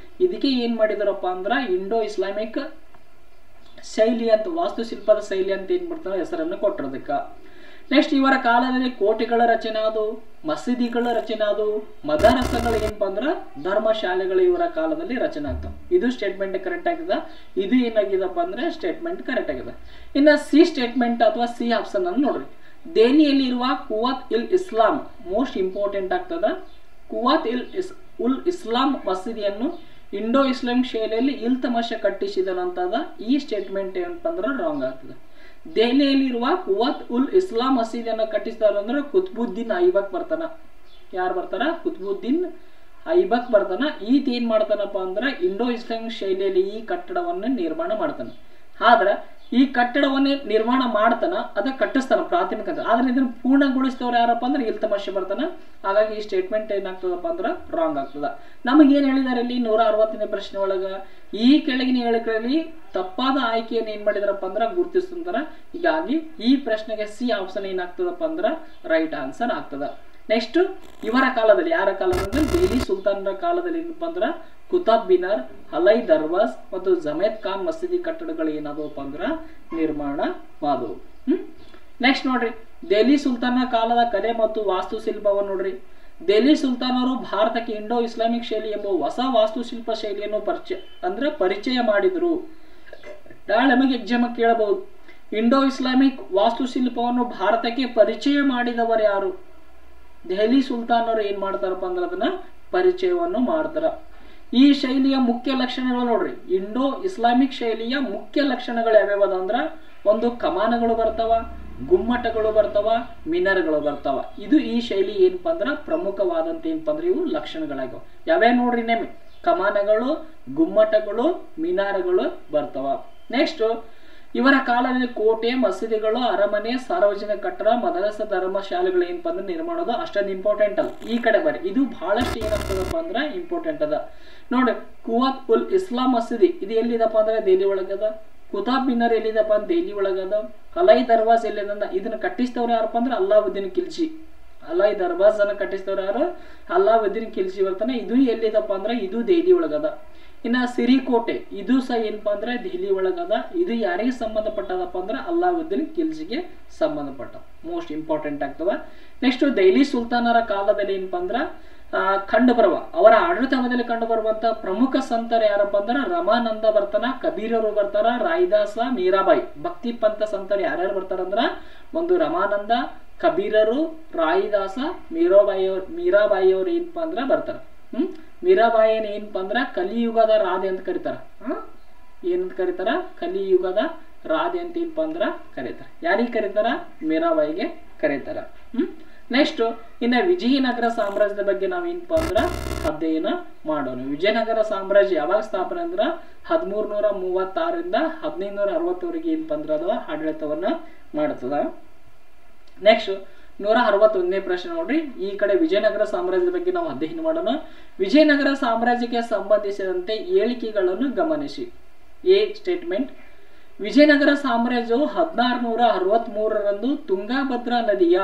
ಇದಕ್ಕೆ ಏನ್ ಮಾಡಿದಾರಪ್ಪ ಅಂದ್ರ ಇಂಡೋ ಇಸ್ಲಾಮಿಕ್ ಶೈಲಿ ಅಂತ, ವಾಸ್ತುಶಿಲ್ಪದ ಶೈಲಿ ಅಂತ ಏನ್ ಮಾಡ್ತಾರೆ ಹೆಸರನ್ನು ಕೊಟ್ಟಿರೋದಕ್ಕ. ನೆಕ್ಸ್ಟ್, ಇವರ ಕಾಲದಲ್ಲಿ ಕೋಟೆಗಳ ರಚನೆ ಆದವು, ಮಸೀದಿಗಳ ರಚನೆ ಆದವು, ಮದರಸಗಳು ಏನಪ್ಪ ಅಂದ್ರ ಧರ್ಮಶಾಲೆಗಳು ಇವರ ಕಾಲದಲ್ಲಿ ರಚನೆ ಆಗ್ತವೆ. ಇದು ಸ್ಟೇಟ್ಮೆಂಟ್ ಕರೆಕ್ಟ್ ಆಗಿದೆ. ಇದು ಏನಾಗಿದಪ್ಪ ಅಂದ್ರೆ ಸ್ಟೇಟ್ಮೆಂಟ್ ಕರೆಕ್ಟ್ ಆಗಿದೆ. ಇನ್ನು ಸಿ ಸ್ಟೇಟ್ಮೆಂಟ್ ಅಥವಾ ಸಿ ಆಪ್ಷನ್ ಅನ್ನು ನೋಡ್ರಿ. ದೆಹಲಿಯಲ್ಲಿರುವ ಕುವತ್ ಇಲ್ ಇಸ್ಲಾಂ ಮೋಸ್ಟ್ ಇಂಪಾರ್ಟೆಂಟ್ ಆಗ್ತದ. ಕುವತ್ ಉಲ್ ಇಸ್ಲಾಂ ಮಸೀದಿಯನ್ನು ಇಂಡೋ ಇಸ್ಲಾಮಿಕ್ ಶೈಲಿಯಲ್ಲಿ ಇಲ್ತಮಷ ಕಟ್ಟಿಸಿದನಂತದ. ಈ ಸ್ಟೇಟ್ಮೆಂಟ್ ಏನಪ್ಪ ಅಂದ್ರೆ ರಾಂಗ್ ಆಗ್ತದೆ. ದೆಹಲಿಯಲ್ಲಿರುವ ಕುವತ್ ಉಲ್ ಇಸ್ಲಾಂ ಮಸೀದಿಯನ್ನು ಕಟ್ಟಿಸಿದವರು ಅಂದ್ರೆ ಕುತ್ಬುದ್ದೀನ್ ಐಬಕ್ ಬರ್ತಾನ. ಯಾರು ಬರ್ತಾರ? ಕುತ್ಬುದ್ದೀನ್ ಐಬಕ್ ಬರ್ತಾನ. ಈತ ಏನ್ ಮಾಡ್ತಾನಪ್ಪ ಅಂದ್ರೆ ಇಂಡೋ ಇಸ್ಲಾಮಿಕ್ ಶೈಲಿಯಲ್ಲಿ ಈ ಕಟ್ಟಡವನ್ನು ನಿರ್ಮಾಣ ಮಾಡ್ತಾನ. ಆದ್ರ ಈ ಕಟ್ಟಡವನ್ನೇ ನಿರ್ಮಾಣ ಮಾಡ್ತಾನ, ಅದ ಕಟ್ಟಿಸ್ತಾನ ಪ್ರಾಥಮಿಕ. ಆದ್ರೆ ಇದನ್ನ ಪೂರ್ಣಗೊಳಿಸಿದವ್ರು ಯಾರಪ್ಪ ಅಂದ್ರೆ ಇಲ್ತಮಷ ಬರ್ತಾನ. ಹಾಗಾಗಿ ಈ ಸ್ಟೇಟ್ಮೆಂಟ್ ಏನಾಗ್ತದಪ್ಪ ಅಂದ್ರ ರಾಂಗ್ ಆಗ್ತದ. ನಮಗೇನ್ ಹೇಳಿದಾರೆ ಇಲ್ಲಿ 160ನೇ ಪ್ರಶ್ನೆ ಒಳಗ ಈ ಕೆಳಗಿನ ಹೇಳಿಕೆಗಳಲ್ಲಿ ತಪ್ಪಾದ ಆಯ್ಕೆಯನ್ನು ಏನ್ ಮಾಡಿದಾರಪ್ಪ ಅಂದ್ರ ಗುರುತಿಸ್ತಾರ. ಹೀಗಾಗಿ ಈ ಪ್ರಶ್ನೆಗೆ ಸಿ ಆಪ್ಷನ್ ಏನಾಗ್ತದಪ್ಪ ಅಂದ್ರ ರೈಟ್ ಆನ್ಸರ್ ಆಗ್ತದ. ನೆಕ್ಸ್ಟ್, ಇವರ ಕಾಲದಲ್ಲಿ, ಯಾರ ಕಾಲದಲ್ಲಿ? ದೆಹಲಿ ಸುಲ್ತಾನರ ಕಾಲದಲ್ಲಿ ಏನಪ್ಪ ಅಂದ್ರ ಕುತಬ್ ಮಿನಾರ್, ಅಲೈ ದರ್ವಾಜ್ ಮತ್ತು ಜಮೈತ್ ಖಾನ್ ಮಸೀದಿ ಕಟ್ಟಡಗಳು ಏನಾದವಪ್ಪ ಅಂದ್ರ ನಿರ್ಮಾಣವಾದವು. ನೆಕ್ಸ್ಟ್ ನೋಡ್ರಿ, ದೆಹಲಿ ಸುಲ್ತಾನರ ಕಾಲದ ಕಲೆ ಮತ್ತು ವಾಸ್ತುಶಿಲ್ಪವನ್ನು ನೋಡ್ರಿ. ದೆಹಲಿ ಸುಲ್ತಾನರು ಭಾರತಕ್ಕೆ ಇಂಡೋ ಇಸ್ಲಾಮಿಕ್ ಶೈಲಿ ಎಂಬ ಹೊಸ ವಾಸ್ತುಶಿಲ್ಪ ಶೈಲಿಯನ್ನು ಪರಿಚಯ ಮಾಡಿದ್ರು. ನಾಳೆ ನಮಗೆ ಎಕ್ಸಾಮ್ ಕೇಳಬಹುದು, ಇಂಡೋ ಇಸ್ಲಾಮಿಕ್ ವಾಸ್ತುಶಿಲ್ಪವನ್ನು ಭಾರತಕ್ಕೆ ಪರಿಚಯ ಮಾಡಿದವರು ಯಾರು? ದೆಹಲಿ ಸುಲ್ತಾನರು ಏನ್ ಮಾಡ್ತಾರಪ್ಪ ಅಂದ್ರೆ ಅದನ್ನ ಪರಿಚಯವನ್ನು ಮಾಡ್ತಾರ. ಈ ಶೈಲಿಯ ಮುಖ್ಯ ಲಕ್ಷಣಗಳು ನೋಡ್ರಿ. ಇಂಡೋ ಇಸ್ಲಾಮಿಕ್ ಶೈಲಿಯ ಮುಖ್ಯ ಲಕ್ಷಣಗಳು ಯಾವ್ಯಾವ ಅಂದ್ರ, ಒಂದು ಕಮಾನಗಳು ಬರ್ತಾವ, ಗುಮ್ಮಟಗಳು ಬರ್ತಾವ, ಮಿನಾರ್ಗಳು ಬರ್ತಾವ. ಇದು ಈ ಶೈಲಿ ಏನಪ್ಪಾ ಅಂದ್ರ ಪ್ರಮುಖವಾದಂತ ಏನಪ್ಪಾ ಅಂದ್ರೆ ಇವು ಲಕ್ಷಣಗಳಾಗ್ಯಾವ. ಯಾವ್ಯಾವ ನೋಡ್ರಿ ನೇಮಿ? ಕಮಾನಗಳು, ಗುಮ್ಮಟಗಳು, ಮಿನಾರಗಳು ಬರ್ತಾವ. ನೆಕ್ಸ್ಟ್, ಇವರ ಕಾಲದಲ್ಲಿ ಕೋಟೆ, ಮಸೀದಿಗಳು, ಅರಮನೆ, ಸಾರ್ವಜನಿಕ ಕಟ್ಟಡ, ಮದರಸ ಧರ್ಮಶಾಲೆಗಳು ಏನಪ್ಪಾ ಅಂದ್ರೆ ನಿರ್ಮಾಣದ ಅಷ್ಟೊಂದು ಇಂಪಾರ್ಟೆಂಟ್ ಅಲ್ಲ. ಈ ಕಡೆ ಬರ್ರಿ, ಇದು ಬಹಳಷ್ಟು ಏನಾಗ್ತದಪ್ಪ ಅಂದ್ರ ಇಂಪಾರ್ಟೆಂಟ್ ಅದ. ನೋಡಿ, ಕುವತ್ ಉಲ್ ಇಸ್ಲಾಂ ಮಸೀದಿ ಇದು ಎಲ್ಲಿದಪ್ಪ ಅಂದ್ರೆ ದೆಹಲಿ ಒಳಗದ. ಕುತಾಬ್ ಮಿನಾರ್ ಎಲ್ಲಿದಪ್ಪ ಅಂತ ದೆಹಲಿ ಒಳಗದ. ಅಲೈ ದರ್ವಾಜ್ ಎಲ್ಲಿದಂದ ಇದನ್ನ ಕಟ್ಟಿಸಿದವ್ರು ಯಾರಪ್ಪ ಅಂದ್ರೆ ಅಲ್ಲಾವುದ್ದೀನ್ ಖಿಲ್ಜಿ. ಅಲೈ ದರ್ವಾಜ್ ಅನ್ನ ಕಟ್ಟಿಸಿದವ್ರು ಯಾರು? ಅಲ್ಲಾವುದ್ದೀನ್ ಖಿಲ್ಜಿ ಬರ್ತಾನೆ. ಇದು ಎಲ್ಲಿದಪ್ಪ ಅಂದ್ರೆ ಇದು ದೆಹಲಿ ಒಳಗದ. ಇನ್ನ ಸಿರಿಕೋಟೆ ಇದು ಸಹ ಏನಪ್ಪಾ ಅಂದ್ರೆ ದೆಹಲಿ ಒಳಗದ. ಇದು ಯಾರಿಗೆ ಸಂಬಂಧಪಟ್ಟದಪ್ಪ ಅಂದ್ರೆ ಅಲ್ಲಾವುದ್ದೀನ್ ಖಿಲ್ಜಿಗೆ ಸಂಬಂಧಪಟ್ಟ. ಮೋಸ್ಟ್ ಇಂಪಾರ್ಟೆಂಟ್ ಆಗ್ತವ. ನೆಕ್ಸ್ಟ್ ದೆಹಲಿ ಸುಲ್ತಾನರ ಕಾಲದಲ್ಲಿ ಏನಪ್ಪಾ ಅಂದ್ರ ಕಂಡು ಬರುವ ಅವರ ಆಡಳಿತಾವಧಿಯಲ್ಲಿ ಕಂಡು ಬರುವಂತ ಪ್ರಮುಖ ಸಂತರು ಯಾರಪ್ಪ ಅಂದ್ರೆ ರಮಾನಂದ ಬರ್ತಾನ, ಕಬೀರರು ಬರ್ತಾರ, ರಾಯಿದಾಸ, ಮೀರಾಬಾಯಿ. ಭಕ್ತಿ ಪಂಥ ಸಂತರು ಯಾರ್ಯಾರು ಬರ್ತಾರಂದ್ರ ಒಂದು ರಮಾನಂದ, ಕಬೀರರು, ರಾಯಿದಾಸ, ಮೀರಾಬಾಯಿ ಅವ್ರು ಏನಪ್ಪಾ ಅಂದ್ರ ಬರ್ತಾರ. ಮೀರಾಬಾಯಿನ ಏನಪ್ಪಾ ಅಂದ್ರ ಕಲಿಯುಗದ ರಾಧೆ ಅಂತ ಕರೀತಾರ. ಏನಂತ ಕರೀತಾರ? ಕಲಿಯುಗದ ರಾಧೆ ಅಂತ ಏನಪ್ಪಾ ಅಂದ್ರ ಕರೀತಾರ. ಯಾರಿಗೆ ಕರೀತಾರ? ಮೀರಾಬಾಯಿಗೆ ಕರೀತಾರ. ನೆಕ್ಸ್ಟ್ ಇನ್ನ ವಿಜಯನಗರ ಸಾಮ್ರಾಜ್ಯದ ಬಗ್ಗೆ ನಾವ್ ಏನಪ್ಪಾ ಅಂದ್ರ ಅಧ್ಯಯನ ಮಾಡೋಣ. ವಿಜಯನಗರ ಸಾಮ್ರಾಜ್ಯ ಯಾವಾಗ ಸ್ಥಾಪನೆ ಅಂದ್ರ 1336ರಿಂದ 1560ವರೆಗೆ ಏನಪ್ಪಾ ಅಂದ್ರ ಅದು ಆಡಳಿತವನ್ನ ಮಾಡ್ತದ. ನೆಕ್ಸ್ಟ್ 161ನೇ ಪ್ರಶ್ನೆ ನೋಡ್ರಿ. ಈ ಕಡೆ ವಿಜಯನಗರ ಸಾಮ್ರಾಜ್ಯದ ಬಗ್ಗೆ ನಾವು ಅಧ್ಯಯನ ಮಾಡೋಣ. ವಿಜಯನಗರ ಸಾಮ್ರಾಜ್ಯಕ್ಕೆ ಸಂಬಂಧಿಸಿದಂತೆ ಹೇಳಿಕೆಗಳನ್ನು ಗಮನಿಸಿ. ಎ ಸ್ಟೇಟ್ಮೆಂಟ್: ವಿಜಯನಗರ ಸಾಮ್ರಾಜ್ಯವು 1663ರಂದು ತುಂಗಾಭದ್ರಾ ನದಿಯ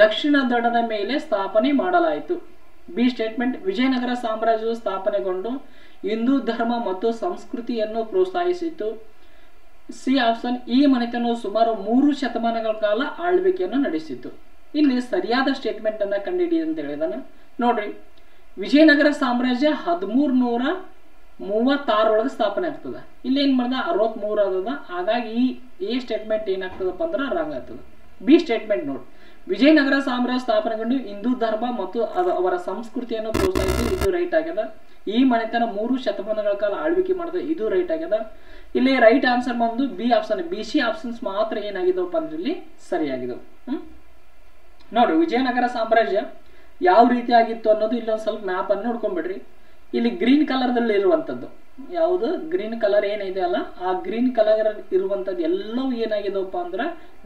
ದಕ್ಷಿಣ ದಡದ ಮೇಲೆ ಸ್ಥಾಪನೆ ಮಾಡಲಾಯಿತು. ಬಿ ಸ್ಟೇಟ್ಮೆಂಟ್: ವಿಜಯನಗರ ಸಾಮ್ರಾಜ್ಯವು ಸ್ಥಾಪನೆಗೊಂಡು ಹಿಂದೂ ಧರ್ಮ ಮತ್ತು ಸಂಸ್ಕೃತಿಯನ್ನು ಪ್ರೋತ್ಸಾಹಿಸಿತು. ಸಿ ಆಪ್ಷನ್: ಈ ಮನೆತನವು ಸುಮಾರು 3 ಶತಮಾನಗಳ ಕಾಲ ಆಳ್ವಿಕೆಯನ್ನು ನಡೆಸಿತು. ಇಲ್ಲಿ ಸರಿಯಾದ ಸ್ಟೇಟ್ಮೆಂಟ್ ಅನ್ನ ಕಂಡುಹಿಡಿ ಅಂತ ಹೇಳಿದಾನ. ನೋಡ್ರಿ, ವಿಜಯನಗರ ಸಾಮ್ರಾಜ್ಯ 1336 ಸ್ಥಾಪನೆ ಆಗ್ತದ. ಇಲ್ಲಿ ಏನ್ ಮಾಡ್ದ 63 ಅದ. ಹಾಗಾಗಿ ಈ ಸ್ಟೇಟ್ಮೆಂಟ್ ಏನಾಗ್ತದಪ್ಪ ಅಂದ್ರೆ ರಾಂಗ್ ಆಗ್ತದ. ಬಿ ಸ್ಟೇಟ್ಮೆಂಟ್ ನೋಡಿ, ವಿಜಯನಗರ ಸಾಮ್ರಾಜ್ಯ ಸ್ಥಾಪನೆಗೊಂಡು ಹಿಂದೂ ಧರ್ಮ ಮತ್ತು ಅವರ ಸಂಸ್ಕೃತಿಯನ್ನು ಪ್ರೋತ್ಸಾಹಿಸಿ. ಇದು ರೈಟ್ ಆಗ್ಯದ. ಈ ಮನೆತನ 3 ಶತಮಾನಗಳ ಕಾಲ ಆಳ್ವಿಕೆ ಮಾಡಿದ. ಇದು ರೈಟ್ ಆಗ್ಯದ. ಇಲ್ಲಿ ರೈಟ್ ಆನ್ಸರ್ ಬಂದು B option. B C options ಮಾತ್ರ ಏನಾಗಿದವಪ್ಪ ಅಂದ್ರೆ ಇಲ್ಲಿ ಸರಿಯಾಗಿದವು. ನೋಡ್ರಿ, ವಿಜಯನಗರ ಸಾಮ್ರಾಜ್ಯ ಯಾವ ರೀತಿ ಆಗಿತ್ತು ಅನ್ನೋದು ಇಲ್ಲೊಂದು ಸ್ವಲ್ಪ ಮ್ಯಾಪ್ ಅನ್ನು ನೋಡ್ಕೊಂಡ್ಬಿಡ್ರಿ. ಇಲ್ಲಿ ಗ್ರೀನ್ ಕಲರ್ ದಲ್ಲಿ ಇರುವಂತದ್ದು ಯಾವುದು? ಗ್ರೀನ್ ಕಲರ್ ಏನಿದೆ ಅಲ್ಲ, ಆ ಗ್ರೀನ್ ಕಲರ್ ಇರುವಂತದ್ದು ಎಲ್ಲವೂ ಏನಾಗಿದವಪ್ಪ ಅಂದ್ರ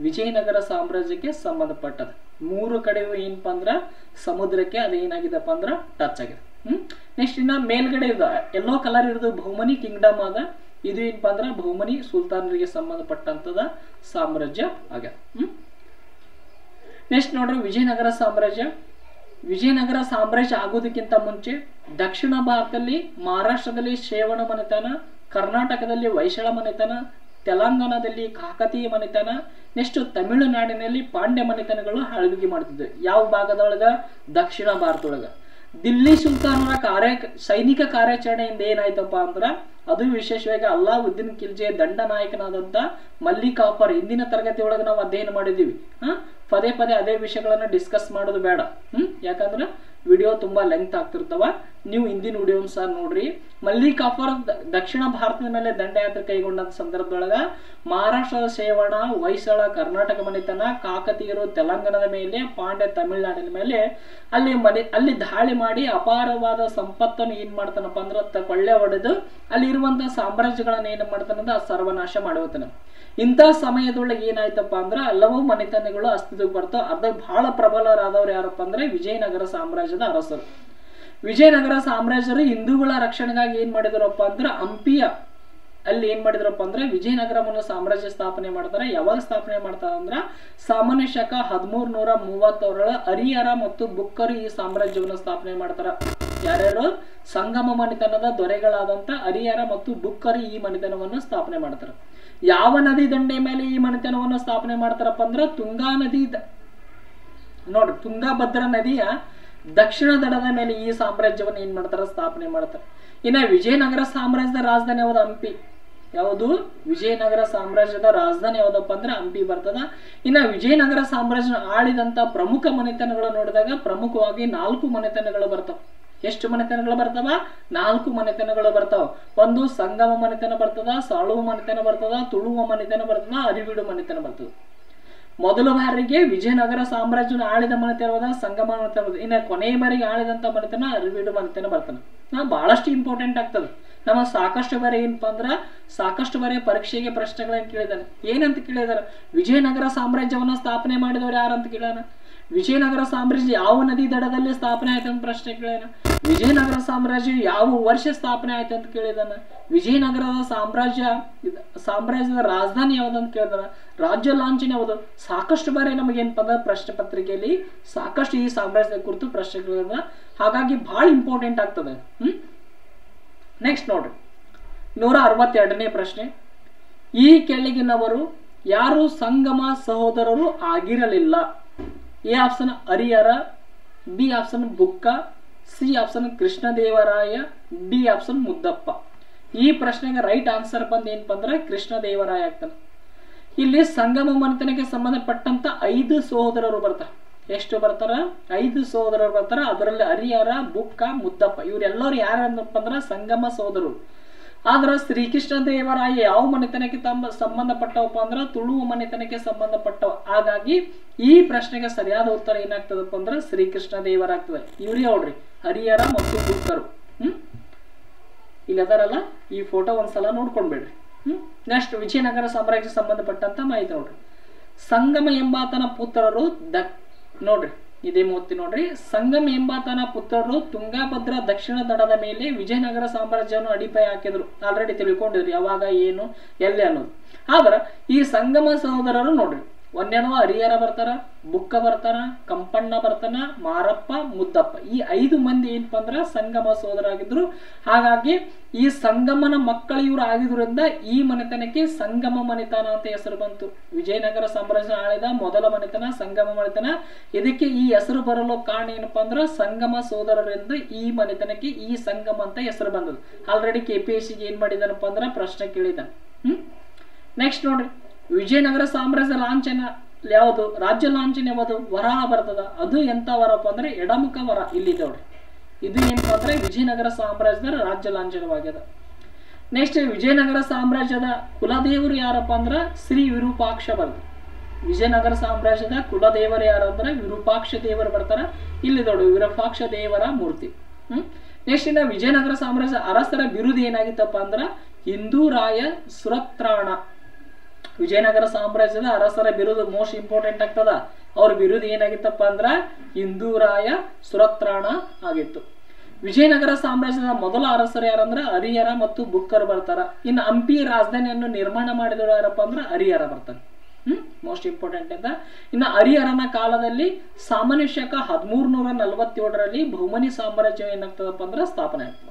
ವಿಜಯನಗರ ಸಾಮ್ರಾಜ್ಯಕ್ಕೆ ಸಂಬಂಧಪಟ್ಟದ. 3 ಕಡೆಯೂ ಏನಪ್ಪಾ ಅಂದ್ರ ಸಮುದ್ರಕ್ಕೆ ಅದು ಏನಾಗಿದಪ್ಪ ಅಂದ್ರ ಟಚ್ ಆಗಿದೆ. ನೆಕ್ಸ್ಟ್ ಇನ್ನ ಮೇಲ್ಗಡೆ ಎಲ್ಲೋ ಕಲರ್ ಇರೋದು ಬಹುಮನಿ ಕಿಂಗ್ಡಮ್ ಅದ. ಇದು ಏನಪ್ಪಾ ಅಂದ್ರ ಬಹುಮನಿ ಸುಲ್ತಾನರಿಗೆ ಸಂಬಂಧಪಟ್ಟಂತದ ಸಾಮ್ರಾಜ್ಯ ಆಗ್ಯದ. ನೆಕ್ಸ್ಟ್ ನೋಡ್ರಿ, ವಿಜಯನಗರ ಸಾಮ್ರಾಜ್ಯ ಆಗೋದಕ್ಕಿಂತ ಮುಂಚೆ ದಕ್ಷಿಣ ಭಾರತದಲ್ಲಿ ಮಹಾರಾಷ್ಟ್ರದಲ್ಲಿ ಶೇವಣ ಮನೆತನ, ಕರ್ನಾಟಕದಲ್ಲಿ ವೈಶಾಳ ಮನೆತನ, ತೆಲಂಗಾಣದಲ್ಲಿ ಕಾಕತೀಯ ಮನೆತನ, ನೆಕ್ಸ್ಟ್ ತಮಿಳುನಾಡಿನಲ್ಲಿ ಪಾಂಡ್ಯ ಮನೆತನಗಳು ಆಳ್ವಿಕೆ ಮಾಡ್ತಿದ್ವು. ಯಾವ ಭಾಗದೊಳಗ? ದಕ್ಷಿಣ ಭಾರತದೊಳಗ. ದಿಲ್ಲಿ ಸುಲ್ತಾನರ ಸೈನಿಕ ಕಾರ್ಯಾಚರಣೆಯಿಂದ ಏನಾಯ್ತಪ್ಪ ಅಂದ್ರ ಅದು ವಿಶೇಷವಾಗಿ ಅಲ್ಲಾವುದ್ದೀನ್ ಖಿಲ್ಜಿಯ ದಂಡ ನಾಯಕನಾದಂತ ಮಲ್ಲಿಕ್ ಕಾಫರ್. ಹಿಂದಿನ ತರಗತಿ ಒಳಗೆ ನಾವು ಅಧ್ಯಯನ ಮಾಡಿದೀವಿ. ಪದೇ ಪದೇ ಅದೇ ವಿಷಯಗಳನ್ನ ಡಿಸ್ಕಸ್ ಮಾಡೋದು ಬೇಡ. ಯಾಕಂದ್ರೆ ವಿಡಿಯೋ ತುಂಬಾ ಲೆಂತ್ ಆಗ್ತಿರ್ತಾವ. ನೀವು ಹಿಂದಿನ ವಿಡಿಯೋ ಸಹ ನೋಡ್ರಿ. ಮಲ್ಲಿಕ್ ಕಾಫರ್ ದಕ್ಷಿಣ ಭಾರತದ ಮೇಲೆ ದಂಡಯಾತ್ರೆ ಕೈಗೊಂಡ ಸಂದರ್ಭದೊಳಗ ಮಹಾರಾಷ್ಟ್ರದ ಶೇವಣ, ಹೊಯ್ಸಳ, ಕರ್ನಾಟಕ ಮನೆತನ, ಕಾಕತೀಯರು ತೆಲಂಗಾಣದ ಮೇಲೆ, ಪಾಂಡ್ಯ ತಮಿಳುನಾಡಿನ ಮೇಲೆ ಅಲ್ಲಿ ದಾಳಿ ಮಾಡಿ ಅಪಾರವಾದ ಸಂಪತ್ತನ್ನು ಏನ್ ಮಾಡ್ತಾನಪ್ಪ ಅಂದ್ರ ಕೊಳ್ಳೆ ಹೊಡೆದು ಅಲ್ಲಿ ಇರುವಂತಹ ಸಾಮ್ರಾಜ್ಯಗಳನ್ನ ಏನ್ ಮಾಡ್ತಾನಂದ್ರ ಸರ್ವನಾಶ ಮಾಡುತ್ತಾನೆ. ಇಂಥ ಸಮಯದೊಳಗೆ ಏನಾಯ್ತಪ್ಪ ಅಂದ್ರ ಹಲವು ಮನೆತನಗಳು ಅಸ್ತಿತ್ವಕ್ಕೆ ಬರ್ತಾವ. ಅರ್ಧ ಬಹಳ ಪ್ರಬಲರಾದವ್ರು ಯಾರಪ್ಪ ಅಂದ್ರೆ ವಿಜಯನಗರ ಸಾಮ್ರಾಜ್ಯದ ಅರಸರು. ವಿಜಯನಗರ ಸಾಮ್ರಾಜ್ಯರು ಹಿಂದೂಗಳ ರಕ್ಷಣೆಗಾಗಿ ಏನ್ ಮಾಡಿದ್ರಪ್ಪ ಅಂದ್ರ ಹಂಪಿಯ ಅಲ್ಲಿ ಏನ್ ಮಾಡಿದ್ರಪ್ಪ ಅಂದ್ರೆ ವಿಜಯನಗರವನ್ನು ಸಾಮ್ರಾಜ್ಯ ಸ್ಥಾಪನೆ ಮಾಡ್ತಾರೆ. ಯಾವಾಗ ಸ್ಥಾಪನೆ ಮಾಡ್ತಾರ ಅಂದ್ರ ಸಾಮಾನ್ಯ ಶಕ 1332 ಹರಿಹರ ಮತ್ತು ಬುಕ್ಕರು ಈ ಸಾಮ್ರಾಜ್ಯವನ್ನು ಸ್ಥಾಪನೆ ಮಾಡ್ತಾರ. ಯಾರ್ಯಾರು? ಸಂಗಮ ಮನೆತನದ ದೊರೆಗಳಾದಂತ ಹರಿಹರ ಮತ್ತು ಬುಕ್ಕರು ಈ ಮನೆತನವನ್ನು ಸ್ಥಾಪನೆ ಮಾಡ್ತಾರ. ಯಾವ ನದಿ ದಂಡೆ ಮೇಲೆ ಈ ಮನೆತನವನ್ನು ಸ್ಥಾಪನೆ ಮಾಡ್ತಾರಪ್ಪ ಅಂದ್ರ ತುಂಗಾ ನದಿ. ನೋಡ್ರಿ, ತುಂಗಾಭದ್ರಾ ನದಿಯ ದಕ್ಷಿಣ ದಡದ ಮೇಲೆ ಈ ಸಾಮ್ರಾಜ್ಯವನ್ನು ಏನ್ ಮಾಡ್ತಾರ? ಸ್ಥಾಪನೆ ಮಾಡ್ತಾರೆ. ಇನ್ನ ವಿಜಯನಗರ ಸಾಮ್ರಾಜ್ಯದ ರಾಜಧಾನಿ ಯಾವ್ದು? ಹಂಪಿ. ಯಾವುದು? ವಿಜಯನಗರ ಸಾಮ್ರಾಜ್ಯದ ರಾಜಧಾನಿ ಯಾವ್ದಪ್ಪ ಅಂದ್ರೆ ಹಂಪಿ ಬರ್ತದ. ಇನ್ನ ವಿಜಯನಗರ ಸಾಮ್ರಾಜ್ಯ ಆಳಿದಂತ ಪ್ರಮುಖ ಮನೆತನಗಳು ನೋಡಿದಾಗ ಪ್ರಮುಖವಾಗಿ 4 ಮನೆತನಗಳು ಬರ್ತಾವ. ಎಷ್ಟು ಮನೆತನಗಳು ಬರ್ತಾವ? 4 ಮನೆತನಗಳು ಬರ್ತಾವ. ಒಂದು ಸಂಗಮ ಮನೆತನ ಬರ್ತದ, ಸಾಳುವ ಮನೆತನ ಬರ್ತದ, ತುಳುವ ಮನೆತನ ಬರ್ತದ, ಅರಿವಿಡು ಮನೆತನ ಬರ್ತದ. ಮೊದಲ ಬಾರಿಗೆ ವಿಜಯನಗರ ಸಾಮ್ರಾಜ್ಯನ ಆಳಿದ ಮನೆತನವಾದ ಸಂಗಮ ಮನೆತನ. ಇನ್ನ ಕೊನೆಯ ಬಾರಿಗೆ ಆಳಿದಂತ ಮನೆತನ ಅರಿವಿಡು ಮನೆತನ ಬರ್ತಾನ. ಬಹಳಷ್ಟು ಇಂಪಾರ್ಟೆಂಟ್ ಆಗ್ತದೆ. ನಮ್ಮ ಸಾಕಷ್ಟು ಬಾರಿ ಏನಪ್ಪಾ ಅಂದ್ರ ಸಾಕಷ್ಟು ಬಾರಿ ಪರೀಕ್ಷೆಗೆ ಪ್ರಶ್ನೆಗಳನ್ನ ಕೇಳಿದಾನೆ. ಏನಂತ ಕೇಳಿದಾರ? ವಿಜಯನಗರ ಸಾಮ್ರಾಜ್ಯವನ್ನ ಸ್ಥಾಪನೆ ಮಾಡಿದವರು ಯಾರಂತ ಕೇಳಾನ. ವಿಜಯನಗರ ಸಾಮ್ರಾಜ್ಯ ಯಾವ ನದಿ ದಡದಲ್ಲಿ ಸ್ಥಾಪನೆ ಆಯ್ತು ಅಂತ ಪ್ರಶ್ನೆ ಕೇಳಿದಾನ. ವಿಜಯನಗರ ಸಾಮ್ರಾಜ್ಯ ಯಾವ ವರ್ಷ ಸ್ಥಾಪನೆ ಆಯ್ತು ಅಂತ ಕೇಳಿದಾನ. ವಿಜಯನಗರದ ಸಾಮ್ರಾಜ್ಯದ ರಾಜಧಾನಿ ಯಾವ್ದಂತ ಕೇಳಿದಾನ. ರಾಜ್ಯ ಲಾಂಛನ ಯಾವುದು. ಸಾಕಷ್ಟು ಬಾರಿ ನಮಗೇನಪ್ಪ ಅಂದ್ರೆ ಪ್ರಶ್ನೆ ಪತ್ರಿಕೆಯಲ್ಲಿ ಸಾಕಷ್ಟು ಈ ಸಾಮ್ರಾಜ್ಯದ ಕುರಿತು ಪ್ರಶ್ನೆಗಳಿಂದ, ಹಾಗಾಗಿ ಬಹಳ ಇಂಪಾರ್ಟೆಂಟ್ ಆಗ್ತದೆ. ನೆಕ್ಸ್ಟ್ ನೋಡ್ರಿ 162ನೇ ಪ್ರಶ್ನೆ. ಈ ಕೆಳಗಿನವರು ಯಾರು ಸಂಗಮ ಸಹೋದರರು ಆಗಿರಲಿಲ್ಲ. A option Harihara, B option Bukka, C option Krishnadevaraya, D option Muddappa. ಈ ಪ್ರಶ್ನೆಗೆ ರೈಟ್ ಆನ್ಸರ್ ಬಂದು ಏನಪ್ಪ ಅಂದ್ರೆ ಕೃಷ್ಣದೇವರಾಯ ಆಗ್ತಾನೆ. ಇಲ್ಲಿ ಸಂಗಮ ಮನೆತನಕ್ಕೆ ಸಂಬಂಧಪಟ್ಟಂತ 5 ಸಹೋದರರು ಬರ್ತಾರೆ. ಎಷ್ಟು ಬರ್ತಾರ? 5 ಸಹೋದರರು ಬರ್ತಾರ. ಅದರಲ್ಲಿ ಹರಿಹರ, ಬುಕ್ಕ, ಮುದ್ದಪ್ಪ ಇವರೆಲ್ಲರೂ ಯಾರಪ್ಪ ಅಂದ್ರೆ ಸಂಗಮ ಸಹೋದರರು. ಆದ್ರೆ ಶ್ರೀಕೃಷ್ಣ ದೇವರಾಯ ಯಾವ ಮನೆತನಕ್ಕೆ ಸಂಬಂಧಪಟ್ಟವಪ್ಪ ಅಂದ್ರೆ ತುಳು ಮನೆತನಕ್ಕೆ ಸಂಬಂಧಪಟ್ಟವ. ಹಾಗಾಗಿ ಈ ಪ್ರಶ್ನೆಗೆ ಸರಿಯಾದ ಉತ್ತರ ಏನಾಗ್ತದಪ್ಪ ಅಂದ್ರೆ ಶ್ರೀಕೃಷ್ಣ ದೇವರ ಆಗ್ತದೆ. ಇವ್ರಿ ನೋಡ್ರಿ ಹರಿಹರ ಮತ್ತು ಬುಕ್ಕರು. ಇಲ್ಲಿ ಅದರಲ್ಲ, ಈ ಫೋಟೋ ಒಂದ್ಸಲ ನೋಡ್ಕೊಂಡ್ಬಿಡ್ರಿ. ನೆಕ್ಸ್ಟ್ ವಿಜಯನಗರ ಸಾಮ್ರಾಜ್ಯಕ್ಕೆ ಸಂಬಂಧಪಟ್ಟಂತ ಮಾಹಿತಿ ನೋಡ್ರಿ. ಸಂಗಮ ಎಂಬಾತನ ಪುತ್ರರು ನೋಡ್ರಿ ಇದೇ ಮೂರ್ತಿ ನೋಡ್ರಿ. ಸಂಗಮ ಎಂಬಾತನ ಪುತ್ರರು ತುಂಗಾಭದ್ರಾ ದಕ್ಷಿಣ ದಡದ ಮೇಲೆ ವಿಜಯನಗರ ಸಾಮ್ರಾಜ್ಯವನ್ನು ಅಡಿಪಾಯ ಹಾಕಿದ್ರು. ಆಲ್ರೆಡಿ ತಿಳ್ಕೊಂಡಿದ್ರಿ ಯಾವಾಗ, ಏನು, ಎಲ್ಲಿ ಅನ್ನೋದು. ಆದ್ರ ಈ ಸಂಗಮ ಸಹೋದರರು ನೋಡ್ರಿ, ಒಂದೇನೋ ಹರಿಹರ ಬರ್ತಾರ, ಬುಕ್ಕ ಬರ್ತಾರ, ಕಂಪಣ್ಣ ಬರ್ತಾನ, ಮಾರಪ್ಪ, ಮುದ್ದಪ್ಪ. ಈ 5 ಮಂದಿ ಏನಪ್ಪ ಅಂದ್ರ ಸಂಗಮ ಸಹೋದರಾಗಿದ್ರು. ಹಾಗಾಗಿ ಈ ಸಂಗಮನ ಮಕ್ಕಳು ಇವರು ಆಗಿದ್ರಿಂದ ಈ ಮನೆತನಕ್ಕೆ ಸಂಗಮ ಮನೆತನ ಅಂತ ಹೆಸರು ಬಂತು. ವಿಜಯನಗರ ಸಾಮ್ರಾಜ್ಯ ಆಳಿದ ಮೊದಲ ಮನೆತನ ಸಂಗಮ ಮನೆತನ. ಇದಕ್ಕೆ ಈ ಹೆಸರು ಬರಲು ಕಾರಣ ಏನಪ್ಪಾ ಅಂದ್ರ ಸಂಗಮ ಸಹೋದರರಿಂದ ಈ ಮನೆತನಕ್ಕೆ ಈ ಸಂಗಮ ಅಂತ ಹೆಸರು ಬಂದದ್ದು. ಆಲ್ರೆಡಿ KPSCಗೆ ಏನ್ ಮಾಡಿದಾನಪ್ಪ ಅಂದ್ರ ಪ್ರಶ್ನೆ ಕೇಳಿದ. ನೆಕ್ಸ್ಟ್ ನೋಡ್ರಿ, ವಿಜಯನಗರ ಸಾಮ್ರಾಜ್ಯ ಲಾಂಛನ ಯಾವುದು, ರಾಜ್ಯ ಲಾಂಛನ ಯಾವುದು, ವರಹ ಬರ್ತದ. ಅದು ಎಂತ ವರಪ್ಪ ಅಂದ್ರೆ ಎಡಮುಖ ವರ. ಇಲ್ಲಿ ನೋಡ್ರಿ, ಇದು ಏನಪ್ಪಾ ಅಂದ್ರೆ ವಿಜಯನಗರ ಸಾಮ್ರಾಜ್ಯದ ರಾಜ್ಯ ಲಾಂಛನವಾಗ್ಯದ. ನೆಕ್ಸ್ಟ್ ವಿಜಯನಗರ ಸಾಮ್ರಾಜ್ಯದ ಕುಲದೇವರು ಯಾರಪ್ಪ ಅಂದ್ರ ಶ್ರೀ ವಿರೂಪಾಕ್ಷ ಬರ್ದ. ವಿಜಯನಗರ ಸಾಮ್ರಾಜ್ಯದ ಕುಲದೇವರು ಯಾರು ಅಂದ್ರೆ ವಿರೂಪಾಕ್ಷ ದೇವರು ಬರ್ತಾರ. ಇಲ್ಲಿ ನೋಡು ವಿರೂಪಾಕ್ಷ ದೇವರ ಮೂರ್ತಿ. ನೆಕ್ಸ್ಟ್ ಇನ್ನ ವಿಜಯನಗರ ಸಾಮ್ರಾಜ್ಯ ಅರಸರ ಬಿರುದು ಏನಾಗಿತ್ತಪ್ಪ ಅಂದ್ರ ಹಿಂದೂರಾಯ ಸುರತ್ರಾಣ. ವಿಜಯನಗರ ಸಾಮ್ರಾಜ್ಯದ ಅರಸರ ಬಿರುದು ಮೋಸ್ಟ್ ಇಂಪಾರ್ಟೆಂಟ್ ಆಗ್ತದ. ಅವ್ರ ಬಿರುದು ಏನಾಗಿತ್ತಪ್ಪ ಅಂದ್ರ ಹಿಂದೂರಾಯ ಸುರತ್ರಾಣ ಆಗಿತ್ತು. ವಿಜಯನಗರ ಸಾಮ್ರಾಜ್ಯದ ಮೊದಲ ಅರಸರು ಯಾರಂದ್ರ ಹರಿಹರ ಮತ್ತು ಬುಕ್ಕರ್ ಬರ್ತಾರ. ಇನ್ನು ಹಂಪಿ ರಾಜಧಾನಿಯನ್ನು ನಿರ್ಮಾಣ ಮಾಡಿದವರು ಯಾರಪ್ಪ ಅಂದ್ರ ಹರಿಹರ ಬರ್ತಾನೆ. ಮೋಸ್ಟ್ ಇಂಪಾರ್ಟೆಂಟ್ ಅಂತ. ಇನ್ನು ಹರಿಹರನ ಕಾಲದಲ್ಲಿ ಸಾಮಾನ್ಯ ಶಕ 1347ರಲ್ಲಿ ಬಹುಮನಿ ಸಾಮ್ರಾಜ್ಯ ಏನಾಗ್ತದಪ್ಪ ಅಂದ್ರ ಸ್ಥಾಪನೆ ಆಗ್ತದೆ.